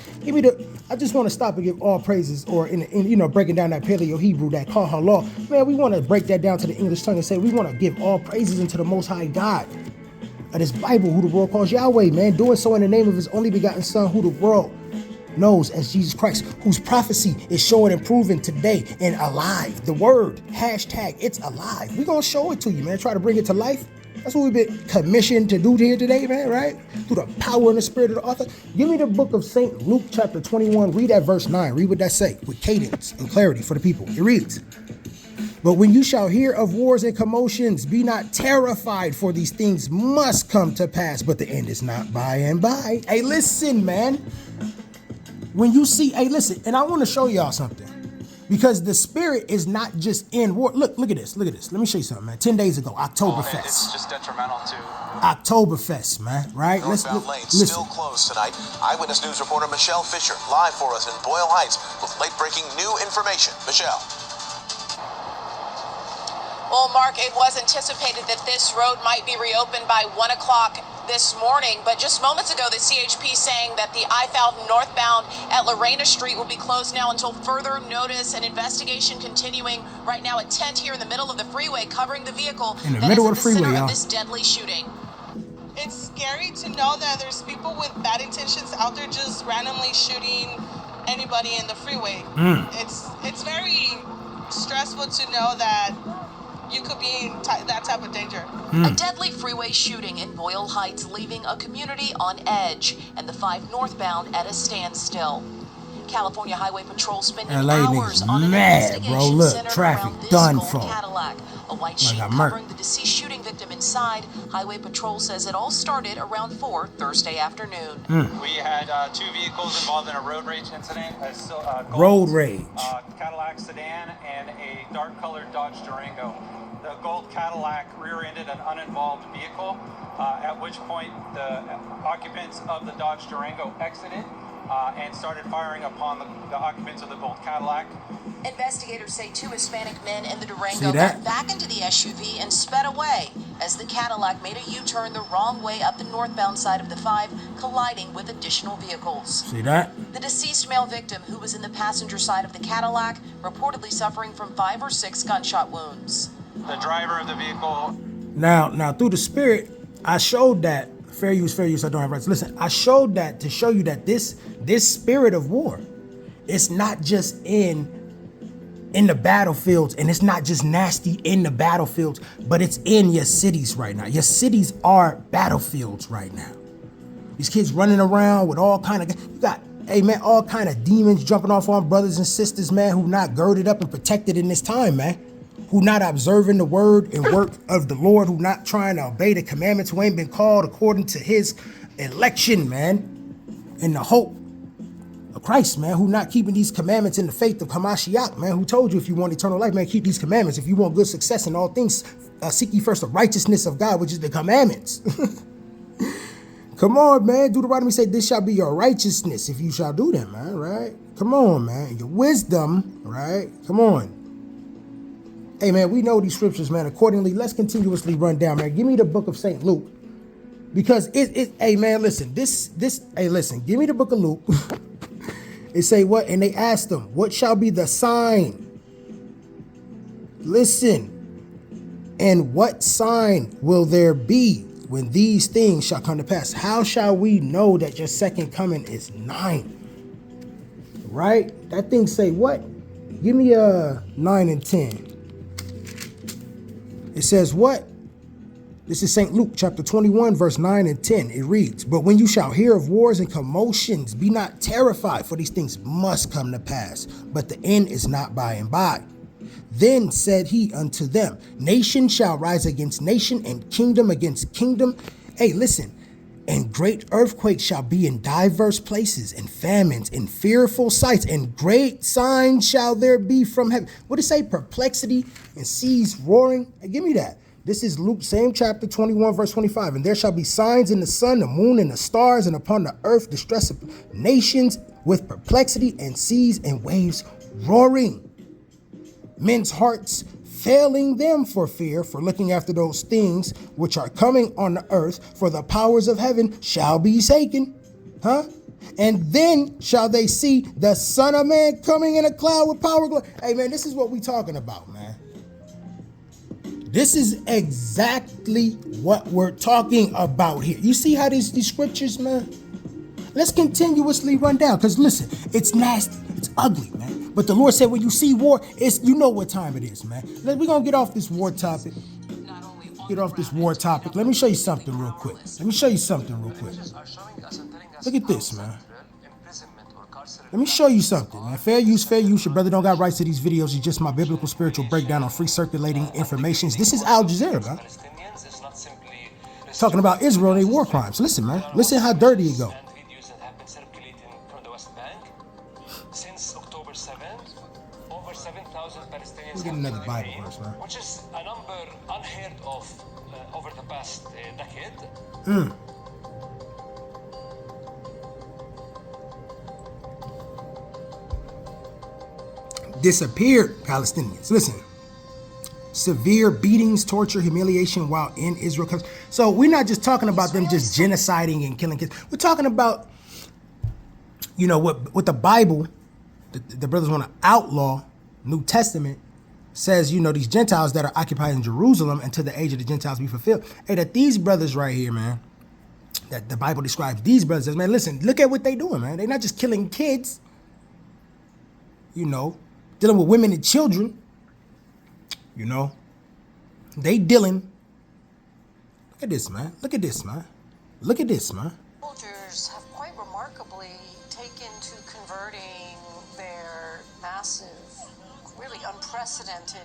I just want to stop and give all praises, or in breaking down that Paleo Hebrew, that call halal, man. We want to break that down to the English tongue and say we want to give all praises unto the Most High God of this Bible, who the world calls Yahweh, man. Doing so in the name of His only begotten Son, who the world knows as Jesus Christ, whose prophecy is showing and proven today and alive. The word, hashtag, it's alive. We're going to show it to you, man. Try to bring it to life. That's what we've been commissioned to do here today, man, right? Through the power and the spirit of the author. Give me the book of St. Luke, chapter 21. Read that verse 9. Read what that say with cadence and clarity for the people. It reads, but when you shall hear of wars and commotions, be not terrified, for these things must come to pass, but the end is not by and by. Hey, listen, man. When you see, hey, listen, and I want to show y'all something. Because the spirit is not just in war. Look at this. Let me show you something, man. 10 days ago, Oktoberfest. It's just detrimental to Oktoberfest, man, right? Northbound lanes still closed tonight. Eyewitness News reporter Michelle Fisher live for us in Boyle Heights with late-breaking new information. Michelle. Well, Mark, it was anticipated that this road might be reopened by 1 o'clock this morning, but just moments ago, the CHP saying that the I-1000 northbound at Lorena Street will be closed now until further notice. An investigation continuing right now. A tent here in the middle of the freeway covering the vehicle in the middle of the freeway, y'all. This deadly shooting. It's scary to know that there's people with bad intentions out there just randomly shooting anybody in the freeway. It's very stressful to know that you could be in that type of danger. A deadly freeway shooting in Boyle Heights, leaving a community on edge, and the 5 northbound at a standstill. California Highway Patrol spending hours on an investigation centered around this gold Cadillac. A white sheet covering the deceased shooting victim inside. Highway Patrol says it all started around 4 Thursday afternoon. We had 2 vehicles involved in a road rage incident. Road rage. Cadillac sedan and a dark-colored Dodge Durango. The gold Cadillac rear-ended an uninvolved vehicle, at which point the occupants of the Dodge Durango exited and started firing upon the occupants of the gold Cadillac. Investigators say 2 Hispanic men in the Durango got back into the SUV and sped away as the Cadillac made a U-turn the wrong way up the northbound side of the 5, colliding with additional vehicles. See that? The deceased male victim, who was in the passenger side of the Cadillac, reportedly suffering from 5 or 6 gunshot wounds. The driver of the vehicle. Now through the spirit, I showed that fair use, I don't have rights. Listen, I showed that to show you that this spirit of war, it's not just in in the battlefields, and it's not just nasty in the battlefields, but it's in your cities right now. Your cities are battlefields right now. These kids running around with all kind of, you got, hey man, all kind of demons jumping off on brothers and sisters, man, who not girded up and protected in this time, man. Who not observing the word and work of the Lord, who not trying to obey the commandments, who ain't been called according to his election, man, and the hope of Christ, man, who not keeping these commandments in the faith of HAMASHIAC, man, who told you if you want eternal life, man, keep these commandments. If you want good success in all things, seek ye first the righteousness of God, which is the commandments. Come on, man. Deuteronomy say this shall be your righteousness if you shall do them, man, right? Come on, man. Your wisdom, right? Come on. Hey, man, we know these scriptures, man. Accordingly, let's continuously run down, man. Give me the book of St. Luke. Because hey, man, listen. Hey, listen. Give me the book of Luke. It say what? And they asked him, what shall be the sign? Listen. And what sign will there be when these things shall come to pass? How shall we know that your second coming is nigh? Right? That thing say what? Give me 9 and 10. It says what? This is St. Luke chapter 21, verse 9 and 10. It reads, but when you shall hear of wars and commotions, be not terrified, for these things must come to pass, but the end is not by and by. Then said he unto them, nation shall rise against nation, and kingdom against kingdom. Hey, listen. And great earthquakes shall be in diverse places, and famines, and fearful sights, and great signs shall there be from heaven. What did it say? Perplexity and seas roaring. Hey, give me that. This is Luke, same chapter 21, verse 25. And there shall be signs in the sun, the moon, and the stars, and upon the earth distress of nations with perplexity and seas and waves roaring. Men's hearts failing them for fear, for looking after those things which are coming on the earth, for the powers of heaven shall be shaken. And then shall they see the Son of Man coming in a cloud with power and glory. Hey, man, this is what we talking about, man. This is exactly what we're talking about here. You see how these scriptures, man? Let's continuously run down, because listen, it's nasty, it's ugly, man. But the Lord said when you see war, you know what time it is, man. We're going to get off this war topic. Get off this war topic. Let me show you something real quick. Let me show you something real quick. Look at this, man. Let me show you something, man. Fair use, fair use. Your brother don't got rights to these videos. It's just my biblical spiritual breakdown on free circulating information. This is Al Jazeera, man. Talking about Israel and their war crimes. Listen, man. Listen how dirty it go. We'll get another Bible verse, man. Which is a number unheard of over the past decade. Disappeared Palestinians. Listen. Severe beatings, torture, humiliation while in Israel. So we're not just talking about them just genociding and killing kids. We're talking about, you know, what the Bible, the brothers want to outlaw. New Testament says, you know, these Gentiles that are occupied in Jerusalem until the age of the Gentiles be fulfilled. Hey, that these brothers right here, man, that the Bible describes these brothers as, man, listen, look at what they doing, man. They're not just killing kids, you know, dealing with women and children, you know. They dealing. Look at this, man. Look at this, man. Look at this, man. Soldiers have quite remarkably taken to converting their massive, really unprecedented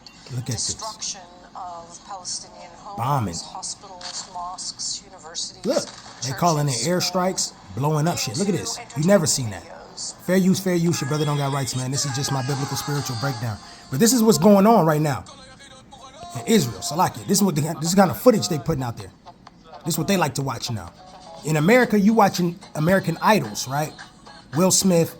destruction of Palestinian homes, bombing, hospitals, mosques, universities. Look, they calling it airstrikes, blowing up shit. Look at this. You never seen that. Fair use, fair use. Your brother don't got rights, man. This is just my biblical spiritual breakdown. But this is what's going on right now in Israel. So like it. This is kind of footage they putting out there. This is what they like to watch now. In America, you watching American Idols, right? Will Smith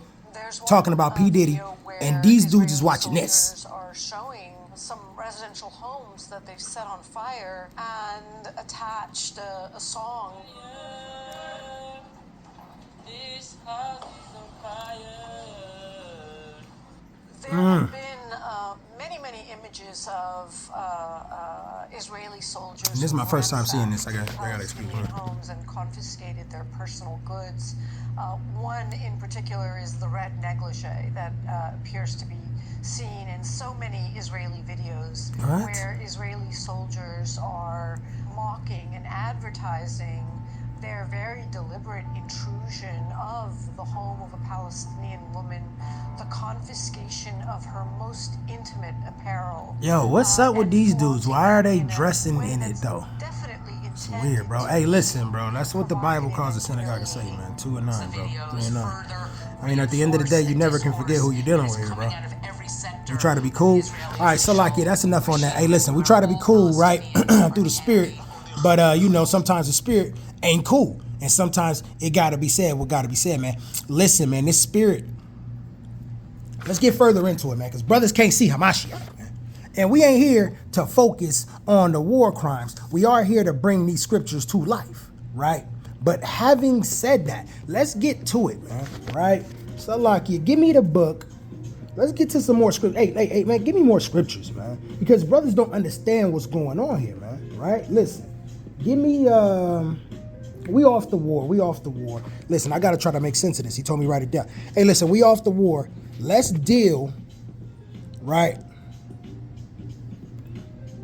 talking about P. Diddy, and these dudes is watching this. Are showing some residential homes that they've set on fire and attached a song. This house is on fire. There have been many images of Israeli soldiers. And this is my first time seeing this. I got to excuse me. Homes and confiscated their personal goods. One in particular is the red negligee that appears to be seen in so many Israeli videos What? where Israeli soldiers are mocking and advertising their very deliberate intrusion of the home of a Palestinian woman, the confiscation of her most intimate apparel. Yo, what's up with and these dudes? Why are they flaunting her dressing way in it that's though? definitely It's intended weird, bro. to Hey, listen, bro. That's what the Bible calls a provocative synagogue to say, and man. 2 and 9, bro. 3 and 9. Further I mean, at the end of the day, you never can forget who you're dealing with, bro. You try to be cool. All right, so like, yeah, that's enough on that. Hey, listen, we try to be cool, right, through the spirit, but you know, sometimes the spirit ain't cool, and sometimes it gotta be said what gotta be said, man. Listen, man, this spirit. Let's get further into it, man, because brothers can't see HAMASHIAC, man. And we ain't here to focus on the war crimes. We are here to bring these scriptures to life, right? But having said that, let's get to it, man, right? So, Salakia, give me the book. Let's get to some more scripture. Hey, man, give me more scriptures, man. Because brothers don't understand what's going on here, man, right? Listen, give me, we off the war. Listen, I got to try to make sense of this. He told me write it down. Hey, listen, we off the war. Let's deal, right?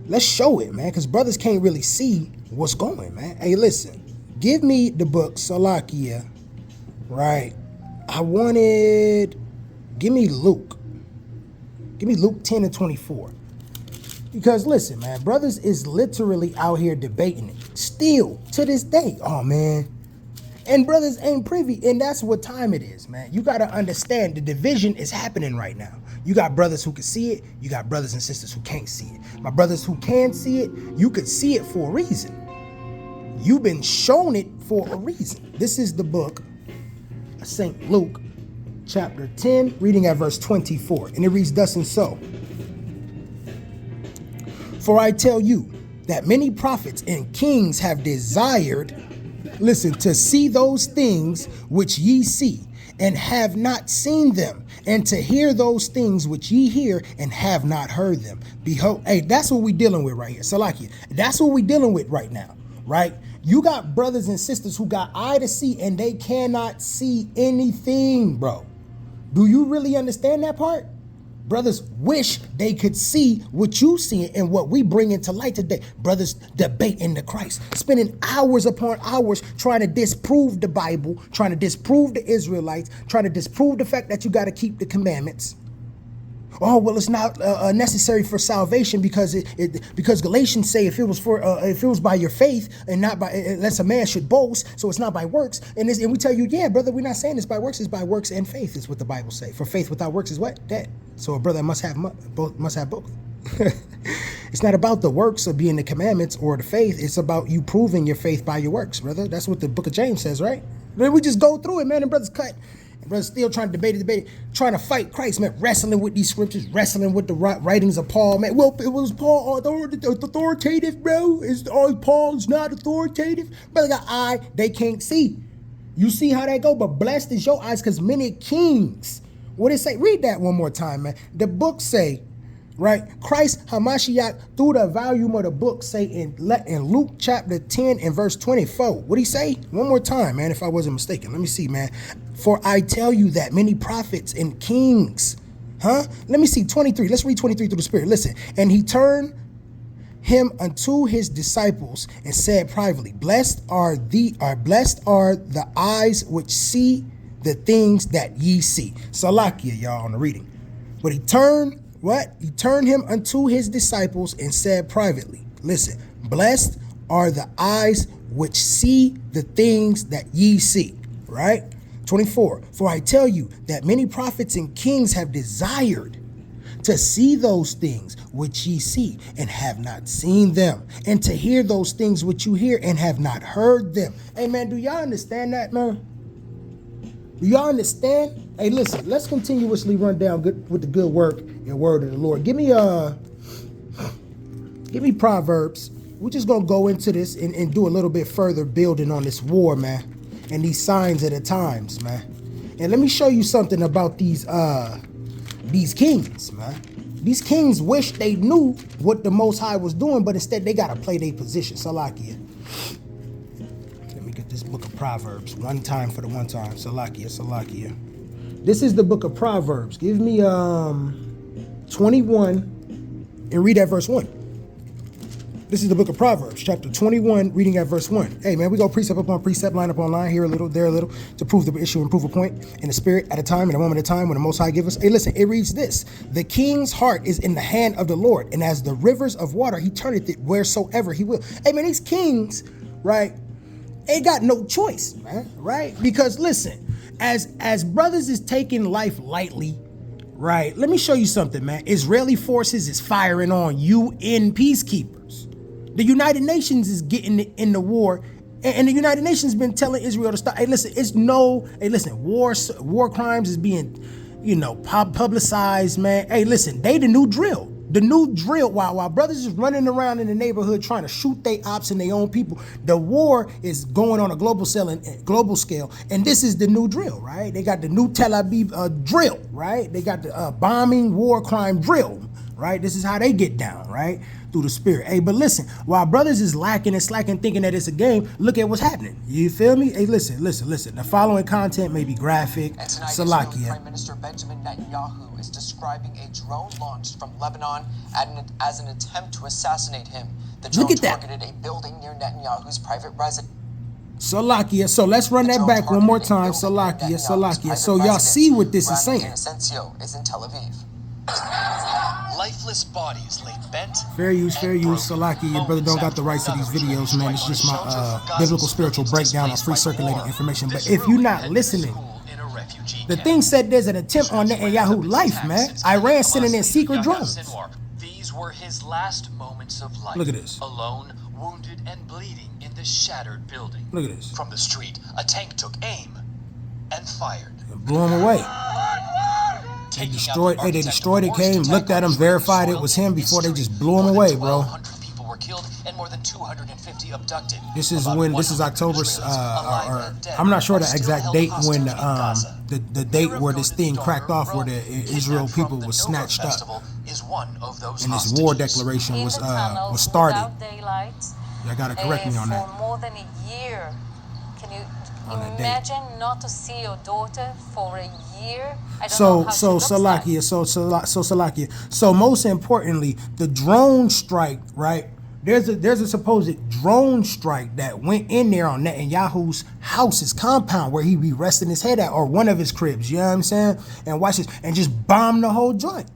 Let's show it, man, because brothers can't really see what's going, man. Hey, listen, give me the book, Salakia, right? Give me Luke. Give me Luke 10 and 24. Because listen, man, brothers is literally out here debating it. Still, to this day. Oh, man. And brothers ain't privy, and that's what time it is, man. You got to understand the division is happening right now. You got brothers who can see it. You got brothers and sisters who can't see it. My brothers who can see it, you could see it for a reason. You've been shown it for a reason. This is the book of St. Luke, chapter 10, reading at verse 24. And it reads thus and so. For I tell you that many prophets and kings have desired, listen, to see those things which ye see, and have not seen them, and to hear those things which ye hear, and have not heard them. Behold, hey, that's what we dealing with right here. Salakia, that's what we dealing with right now, right? You got brothers and sisters who got eye to see, and they cannot see anything, bro. Do you really understand that part? Brothers wish they could see what you see and what we bring into light today. Brothers debating the Christ, spending hours upon hours trying to disprove the Bible, trying to disprove the Israelites, trying to disprove the fact that you got to keep the commandments. Oh, well, it's not necessary for salvation because because Galatians say if it was by your faith and not by unless a man should boast, so it's not by works. And we tell you, yeah, brother, we're not saying it's by works. It's by works and faith is what the Bible say. For faith without works is what? Dead. So a brother must have both. It's not about the works of being the commandments or the faith. It's about you proving your faith by your works, brother. That's what the book of James says, right? Then we just go through it, man. And brothers cut. Brothers still trying to debate it, trying to fight Christ, man, wrestling with these scriptures, wrestling with the writings of Paul, man. Well, it was Paul authoritative, bro? Paul's not authoritative? Brother got eye, they can't see. You see how that go? But blessed is your eyes, because many kings. What it say? Read that one more time, man. The book say, right? Christ HAMASHIAC through the volume of the book say in Luke chapter 10 and verse 24. What'd he say? One more time, man, if I wasn't mistaken. Let me see, man. For I tell you that many prophets and kings, Let me see, 23. Let's read 23 through the Spirit. Listen. And he turned him unto his disciples and said privately, Blessed are the eyes which see the things that ye see. Salakia, y'all, on the reading. But he turned He turned him unto his disciples and said privately, listen, blessed are the eyes which see the things that ye see, right? 24, for I tell you that many prophets and kings have desired to see those things which ye see and have not seen them, and to hear those things which you hear and have not heard them. Hey, man, do y'all understand that, man? Do y'all understand? Hey, listen, let's continuously run down with the good work and word of the Lord. Give me Proverbs. We're just going to go into this and do a little bit further building on this war, man, and these signs of the times, man. And let me show you something about these kings, man. These kings wish they knew what the Most High was doing, but instead they got to play their position. Salakia. Let me get this book of Proverbs one time for the one time. Salakia. This is the book of Proverbs. Give me 21 and read at verse 1. This is the book of Proverbs, chapter 21, reading at verse 1. Hey, man, we go precept upon precept, line up on line, here a little, there a little, to prove the issue and prove a point in the spirit at a time, in a moment of time, when the Most High give us. Hey, listen, it reads this. The king's heart is in the hand of the Lord, and as the rivers of water, he turneth it wheresoever he will. Hey, man, these kings, right, ain't got no choice, man, right? Because, listen, as brothers is taking life lightly, right, let me show you something, man. Israeli forces is firing on UN peacekeepers. The United Nations is getting in the war, and the United Nations been telling Israel to stop. Hey, listen, war crimes is being, publicized, man. Hey, listen, they the new drill. The new drill, while brothers is running around in the neighborhood trying to shoot their ops and their own people, the war is going on a global scale, and this is the new drill, right? They got the new Tel Aviv drill, right? They got the bombing war crime drill, right? This is how they get down, right? Through the spirit. Hey, but listen, while brothers is lacking and slacking thinking that it's a game, look at what's happening. You feel me? Hey, listen. The following content may be graphic. And tonight, Salakia. Prime Minister Benjamin Netanyahu is describing a drone launched from Lebanon as an attempt to assassinate him. The drone targeted a building near Netanyahu's private residence. Salakia. So let's run that back one more time. Salakia. So y'all see what this is saying. Asensio is in Tel Aviv. Lifeless bodies lay bent. Fair use. Salakia, your brother don't got the rights to these videos, man. It's just my biblical spiritual breakdown of free circulating information. But if you're not listening, the thing said there's an attempt on Netanyahu's life, man. Iran sending in secret drones. These were his last moments of life. Look at this. Alone, wounded, and bleeding in the shattered building. Look at this. From the street, a tank took aim and fired. And blew him away. They destroyed it, came, looked at him, verified it was him before they just blew him away, bro. People were killed and more than 250 abducted. This is October, I'm not sure the exact date when the date where this thing cracked off, where the Israel people was snatched up, and this war declaration was started. Y'all gotta correct me on that. For more than a year. Can you imagine not to see your daughter for a year? Salakia. So most importantly, the drone strike, right? There's a supposed drone strike that went in there on Netanyahu's house, his compound, where he be resting his head at, or one of his cribs, you know what I'm saying? And watch this, and just bomb the whole joint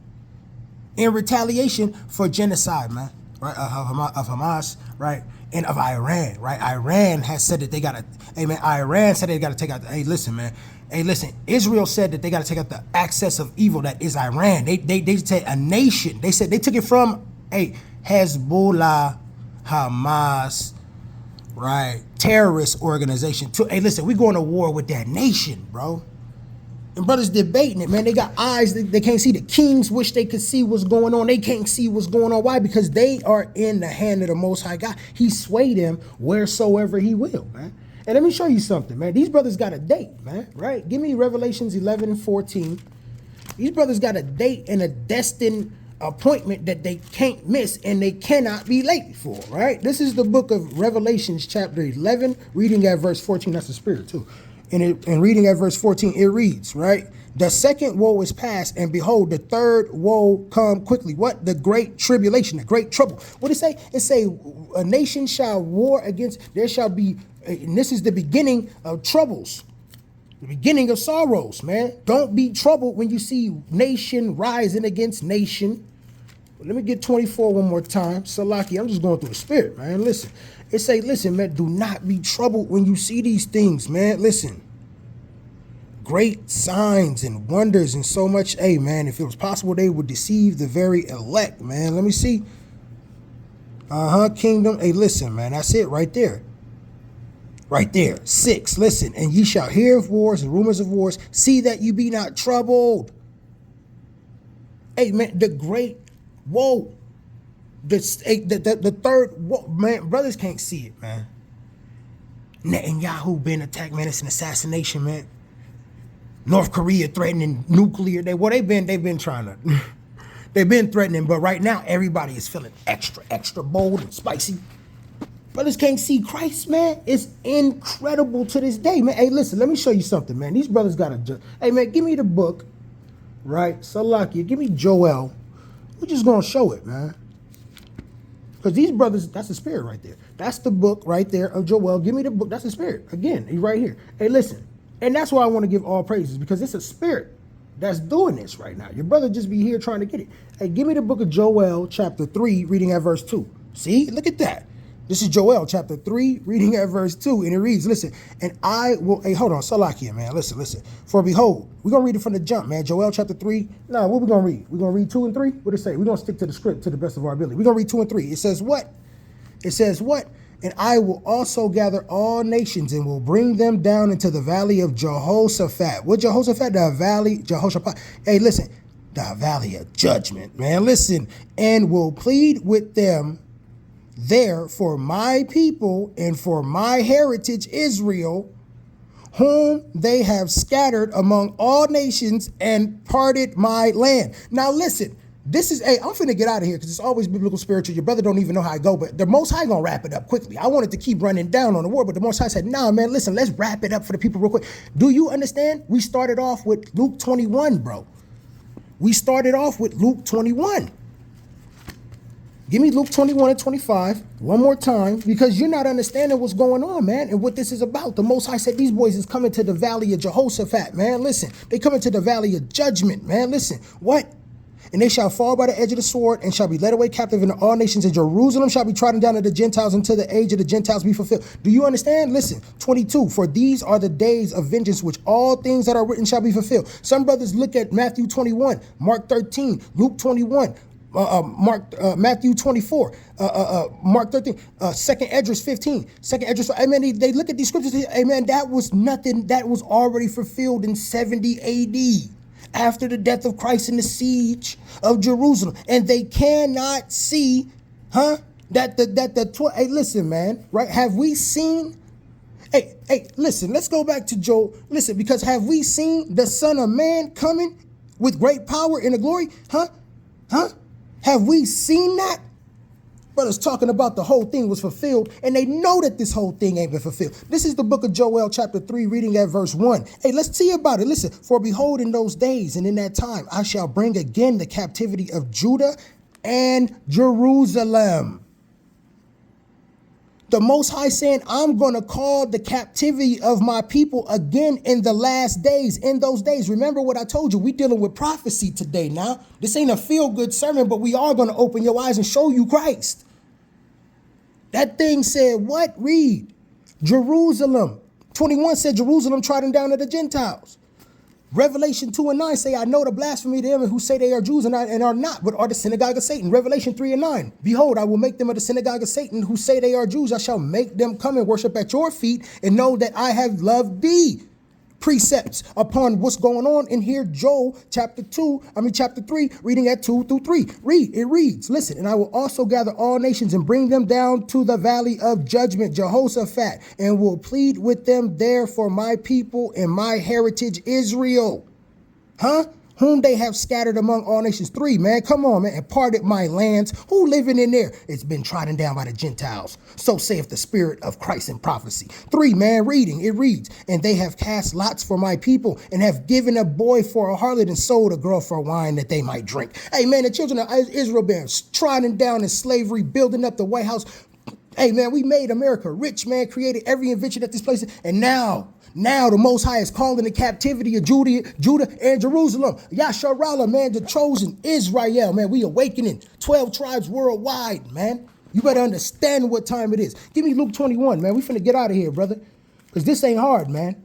in retaliation for genocide, man, right? Of Hamas, right? And of Iran, right? Iran has said that they gotta, Iran said they gotta take out, Israel said that they gotta take out the axis of evil that is Iran. They said a nation. They said they took it from Hezbollah, Hamas, right? Terrorist organization. We going to war with that nation, bro. And brothers debating it, man. They got eyes. They can't see. The kings wish they could see what's going on. They can't see what's going on. Why? Because they are in the hand of the Most High God. He swayed them wheresoever he will, man. And let me show you something, man. These brothers got a date, man, right? Give me Revelations 11 and 14. These brothers got a date and a destined appointment that they can't miss and they cannot be late for, right? This is the book of Revelations chapter 11, reading at verse 14. That's the spirit too. And reading at verse 14, it reads, right? The second woe is past, and behold, the third woe come quickly. What? The great tribulation, the great trouble. What did it say? It say, a nation shall war against, there shall be, and this is the beginning of troubles, the beginning of sorrows, man. Don't be troubled when you see nation rising against nation. Let me get 24 one more time. Salaki, I'm just going through the spirit, man. Listen. It say, listen, man, do not be troubled when you see these things, man. Listen. Great signs and wonders and so much. Hey, man, if it was possible, they would deceive the very elect, man. Let me see. Kingdom. Hey, listen, man. That's it right there. Right there. 6. Listen, and ye shall hear of wars and rumors of wars. See that you be not troubled. Hey, man, the great woe. The third, man, brothers can't see it, man. Netanyahu been attacked, man. It's an assassination, man. North Korea threatening nuclear. They've been trying to, they've been threatening, but right now everybody is feeling extra bold and spicy. Brothers can't see Christ, man. It's incredible to this day, man. Hey, listen, let me show you something, man. These brothers gotta hey, man, give me the book, right? Salakia, give me Joel We're just going to show it, man. Because these brothers, that's the spirit right there. That's the book right there of Joel. Give me the book. That's the spirit. Again, he's right here. Hey, listen. And that's why I want to give all praises, because it's a spirit that's doing this right now. Your brother just be here trying to get it. Hey, give me the book of Joel, chapter 3, reading at verse 2. See? Look at that. This is Joel, chapter 3, reading at verse 2. And it reads, listen, and I will, hey, hold on, Salakia, man. Listen. For behold, we're going to read it from the jump, man. Joel, chapter 3. No, what we going to read? We're going to read 2 and 3? What does it say? We're going to stick to the script to the best of our ability. We're going to read 2 and 3. It says what? It says what? And I will also gather all nations and will bring them down into the valley of Jehoshaphat. What Jehoshaphat? The valley, Jehoshaphat. Hey, listen, the valley of judgment, man. Listen, and will plead with them there for my people and for my heritage Israel, whom they have scattered among all nations and parted my land. Now listen, this is, hey, I'm finna get out of here because it's always biblical spiritual. Your brother don't even know how I go, but the Most High gonna wrap it up quickly. I wanted to keep running down on the word, but the Most High said, nah, man, listen, let's wrap it up for the people real quick. Do you understand? We started off with Luke 21, bro. We started off with Luke 21. Give me Luke 21 and 25 one more time, because you're not understanding what's going on, man, and what this is about. The Most High said these boys is coming to the valley of Jehoshaphat, man. Listen, they coming to the valley of judgment, man. Listen, what? And they shall fall by the edge of the sword and shall be led away captive into all nations, and Jerusalem shall be trodden down of the Gentiles until the age of the Gentiles be fulfilled. Do you understand? Listen, 22, for these are the days of vengeance, which all things that are written shall be fulfilled. Some brothers look at Matthew 21, Mark 13, Luke 21, Matthew 24, Mark 13, 2nd Esdras 15, 2nd Esdras. I mean, they look at these scriptures. Amen. That was nothing that was already fulfilled in 70 AD. After the death of Christ and the siege of Jerusalem. And they cannot see, hey, listen, man, right? Have we seen, hey, listen, let's go back to Joel. Listen, because have we seen the Son of Man coming with great power and a glory? Have we seen that? Brothers talking about the whole thing was fulfilled, and they know that this whole thing ain't been fulfilled. This is the book of Joel, chapter 3, reading at verse 1. Hey, let's see about it. Listen, for behold, in those days and in that time, I shall bring again the captivity of Judah and Jerusalem. The Most High saying, I'm going to call the captivity of my people again in the last days, in those days. Remember what I told you, we dealing with prophecy today now. This ain't a feel-good sermon, but we are going to open your eyes and show you Christ. That thing said, what? Read. Jerusalem. 21 said Jerusalem trodden down to the Gentiles. Revelation 2 and 9 say, I know the blasphemy of them who say they are Jews and are not, but are the synagogue of Satan. Revelation 3 and 9. Behold, I will make them of the synagogue of Satan who say they are Jews. I shall make them come and worship at your feet and know that I have loved thee. Precepts upon what's going on in here. Joel chapter 3, reading at 2 through 3. Read, it reads, listen, and I will also gather all nations and bring them down to the valley of judgment, Jehoshaphat, and will plead with them there for my people and my heritage Israel. Whom they have scattered among all nations. 3, man, come on, man, and parted my lands. Who living in there? It's been trodden down by the Gentiles. So saith the Spirit of Christ in prophecy. 3, man, reading, it reads, and they have cast lots for my people and have given a boy for a harlot and sold a girl for wine that they might drink. Hey, man, the children of Israel been trodden down in slavery, building up the White House. Hey, man, we made America rich, man, created every invention at this place. And now the Most High is calling the captivity of Judah and Jerusalem. Yasharallah, man, the chosen Israel, man. We awakening 12 tribes worldwide, man. You better understand what time it is. Give me Luke 21, man. We finna get out of here, brother. Because this ain't hard, man.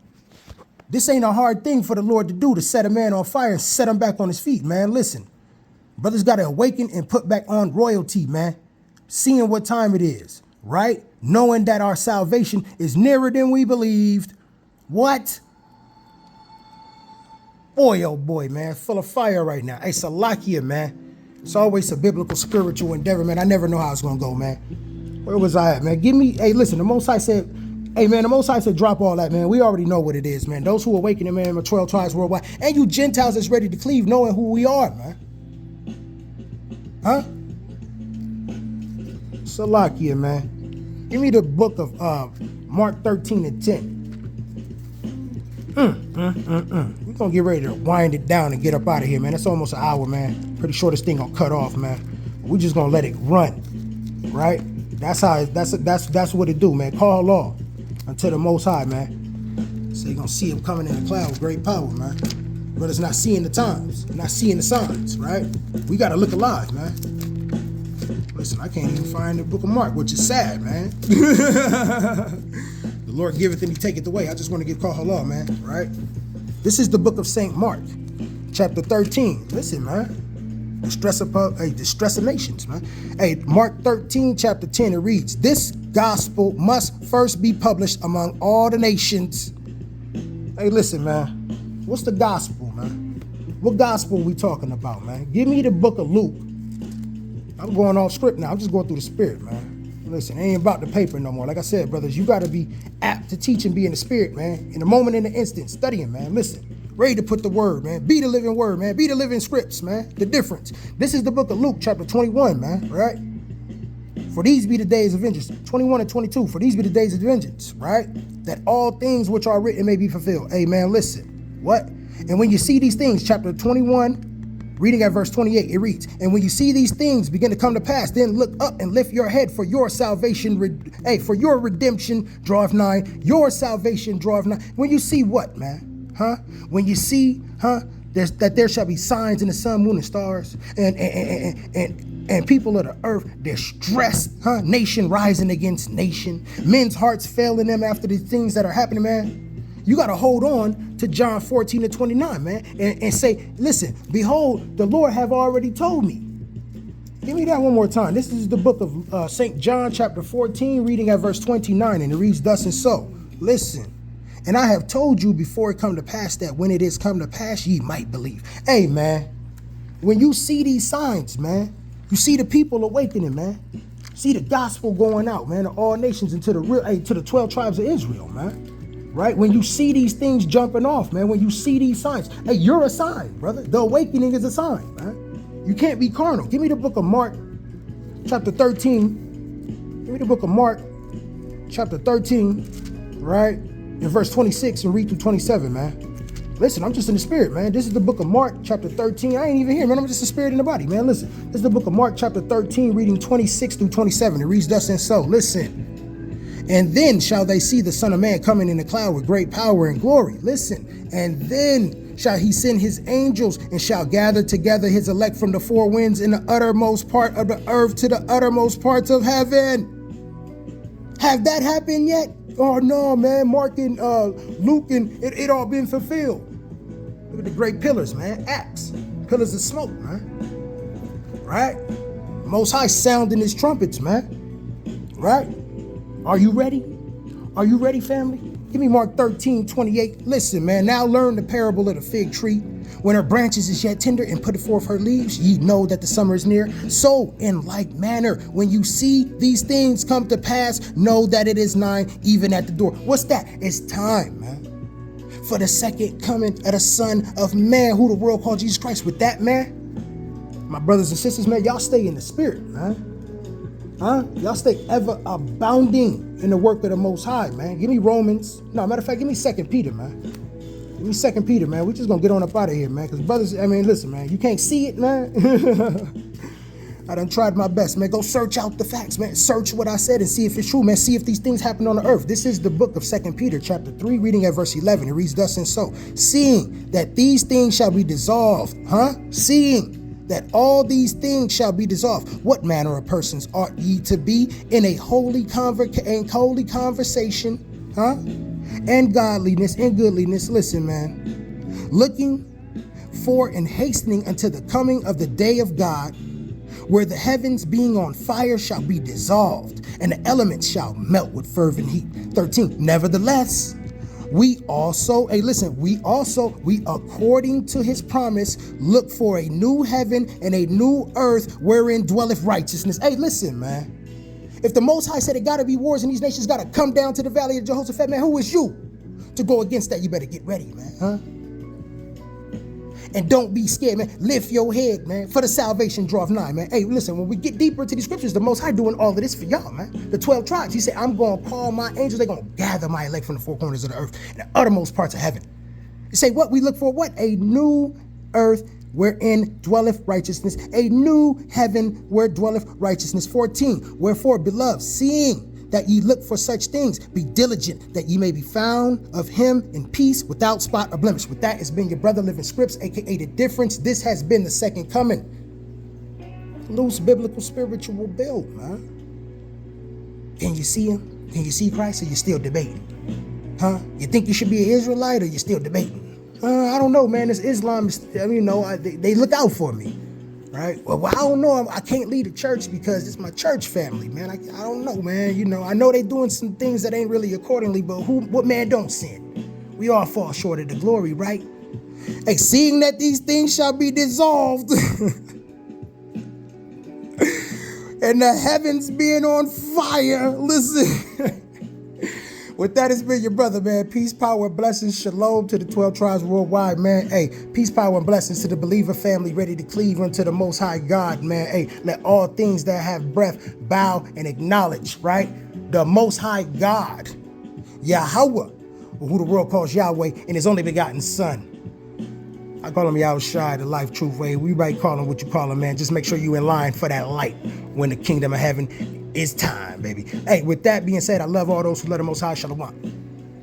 This ain't a hard thing for the Lord to do, to set a man on fire and set him back on his feet, man. Listen, brothers got to awaken and put back on royalty, man. Seeing what time it is, right? Knowing that our salvation is nearer than we believed. What? Boy, oh boy, man, full of fire right now. Hey, Salakia, man. It's always a biblical, spiritual endeavor, man. I never know how it's going to go, man. Where was I at, man? Give me, hey, listen, the Most High said, hey, man, the Most High said, drop all that, man. We already know what it is, man. Those who awaken, man, are 12 tribes worldwide. And you Gentiles that's ready to cleave, knowing who we are, man. Salakia, man. Give me the book of Mark 13 and 10. We're going to get ready to wind it down and get up out of here, man. That's almost an hour, man. Pretty sure this thing going to cut off, man. We're just going to let it run, right? That's what it do, man. Call law unto the Most High, man. So you're going to see him coming in the cloud with great power, man. Brothers not seeing the times, not seeing the signs, right? We got to look alive, man. Listen, I can't even find the book of Mark, which is sad, man. The Lord giveth and he taketh away. I just want to give call law, man, right? This is the book of St. Mark, chapter 13. Listen, man. Distress of nations, man. Hey, Mark 13, chapter 10, it reads, this gospel must first be published among all the nations. Hey, listen, man. What's the gospel, man? What gospel we talking about, man? Give me the book of Luke. I'm going off script now. I'm just going through the spirit, man. Listen, it ain't about the paper no more. Like I said, brothers, you got to be apt to teach and be in the spirit, man. In the moment, in the instant, studying, man. Listen, ready to put the word, man. Be the living word, man. Be the living scripts, man. The difference. This is the book of Luke, chapter 21, man, right? For these be the days of vengeance. 21 and 22. For these be the days of vengeance, right? That all things which are written may be fulfilled. Hey, man, listen. What? And when you see these things, chapter 21, reading at verse 28, it reads, and when you see these things begin to come to pass, then look up and lift your head, for your salvation, for your redemption draweth nigh, your salvation draweth nigh. When you see what, man? Huh? When you see, that there shall be signs in the sun, moon, and stars, and people of the earth, they're stressed, nation rising against nation, men's hearts failing them after the things that are happening, man. You got to hold on to John 14 and 29, man, and say, listen, behold, the Lord have already told me. Give me that one more time. This is the book of St. John, chapter 14, reading at verse 29, and it reads thus and so. Listen, and I have told you before it come to pass that when it is come to pass, ye might believe. Hey, man, when you see these signs, man, you see the people awakening, man. See the gospel going out, man, to all nations and to the 12 tribes of Israel, man. Right? When you see these things jumping off, man, when you see these signs, hey, you're a sign, brother. The awakening is a sign, man. You can't be carnal. Give me the book of Mark, chapter 13. Give me the book of Mark, chapter 13, right? In verse 26 and read through 27, man. Listen, I'm just in the spirit, man. This is the book of Mark, chapter 13. I ain't even here, man. I'm just a spirit in the body, man. Listen, this is the book of Mark, chapter 13, reading 26 through 27. It reads thus and so. Listen. And then shall they see the Son of Man coming in the cloud with great power and glory. Listen. And then shall he send his angels and shall gather together his elect from the four winds in the uttermost part of the earth to the uttermost parts of heaven. Have that happened yet? Oh, no, man. Mark and Luke and it all been fulfilled. Look at the great pillars, man. Acts. Pillars of smoke, man. Right? Most High sounding his trumpets, man. Right? Are you ready? Are you ready, family? Give me Mark 13:28. Listen, man, now learn the parable of the fig tree. When her branches is yet tender and putteth forth her leaves, ye know that the summer is near. So in like manner, when you see these things come to pass, know that it is nigh, even at the door. What's that? It's time, man. For the second coming of the Son of Man, who the world called Jesus Christ. With that, man, my brothers and sisters, man, y'all stay in the spirit, man. Y'all stay ever abounding in the work of the Most High, man. Give me Romans. No, matter of fact, give me 2 Peter, man. Give me 2 Peter, man. We just gonna get on up out of here, man. Because brothers, I mean, listen, man, you can't see it, man. I done tried my best, man. Go search out the facts, man. Search what I said and see if it's true, man. See if these things happen on the earth. This is the book of 2 Peter, chapter 3, reading at verse 11. It reads thus and so. Seeing that these things shall be dissolved, Seeing that all these things shall be dissolved. What manner of persons ought ye to be in a holy conversation, and godliness and goodliness? Listen, man. Looking for and hastening unto the coming of the day of God, where the heavens being on fire shall be dissolved, and the elements shall melt with fervent heat. 13. Nevertheless, we according to his promise, look for a new heaven and a new earth wherein dwelleth righteousness. Hey, listen, man. If the Most High said it got to be wars and these nations got to come down to the valley of Jehoshaphat, man, who is you to go against that? You better get ready, man, And don't be scared, man. Lift your head, man, for the salvation draweth nigh, man. Hey, listen, when we get deeper into these scriptures, the Most High doing all of this for y'all, man. The 12 tribes. He said, I'm going to call my angels. They're going to gather my elect from the four corners of the earth and the uttermost parts of heaven. Say what? We look for what? A new earth wherein dwelleth righteousness, a new heaven where dwelleth righteousness. 14, wherefore, beloved, seeing that ye look for such things, be diligent that ye may be found of him in peace, without spot or blemish. With that, it's been your brother Living Scripts, aka The Difference. This has been the second coming. Loose biblical spiritual build, man. Can you see him? Can you see Christ, or you still debating? Huh? You think you should be an Israelite, or you still debating? I don't know, man. This Islam is, they look out for me, right? Well, I don't know. I can't lead a church because it's my church family, man. I don't know, man. I know they doing some things that ain't really accordingly, but what man don't sin? We all fall short of the glory, right? Hey, seeing that these things shall be dissolved and the heavens being on fire, listen. With that, it's been your brother, man. Peace, power, and blessings. Shalom to the 12 tribes worldwide, man. Hey, peace, power, and blessings to the believer family ready to cleave unto the Most High God, man. Hey, let all things that have breath bow and acknowledge, right? The Most High God, Yahweh, who the world calls Yahweh, and his only begotten Son. I call him Yahushua, the life, truth, way. We might call him what you call him, man. Just make sure you in line for that light when the kingdom of heaven is time, baby. Hey, with that being said, I love all those who love the Most High. Shalom.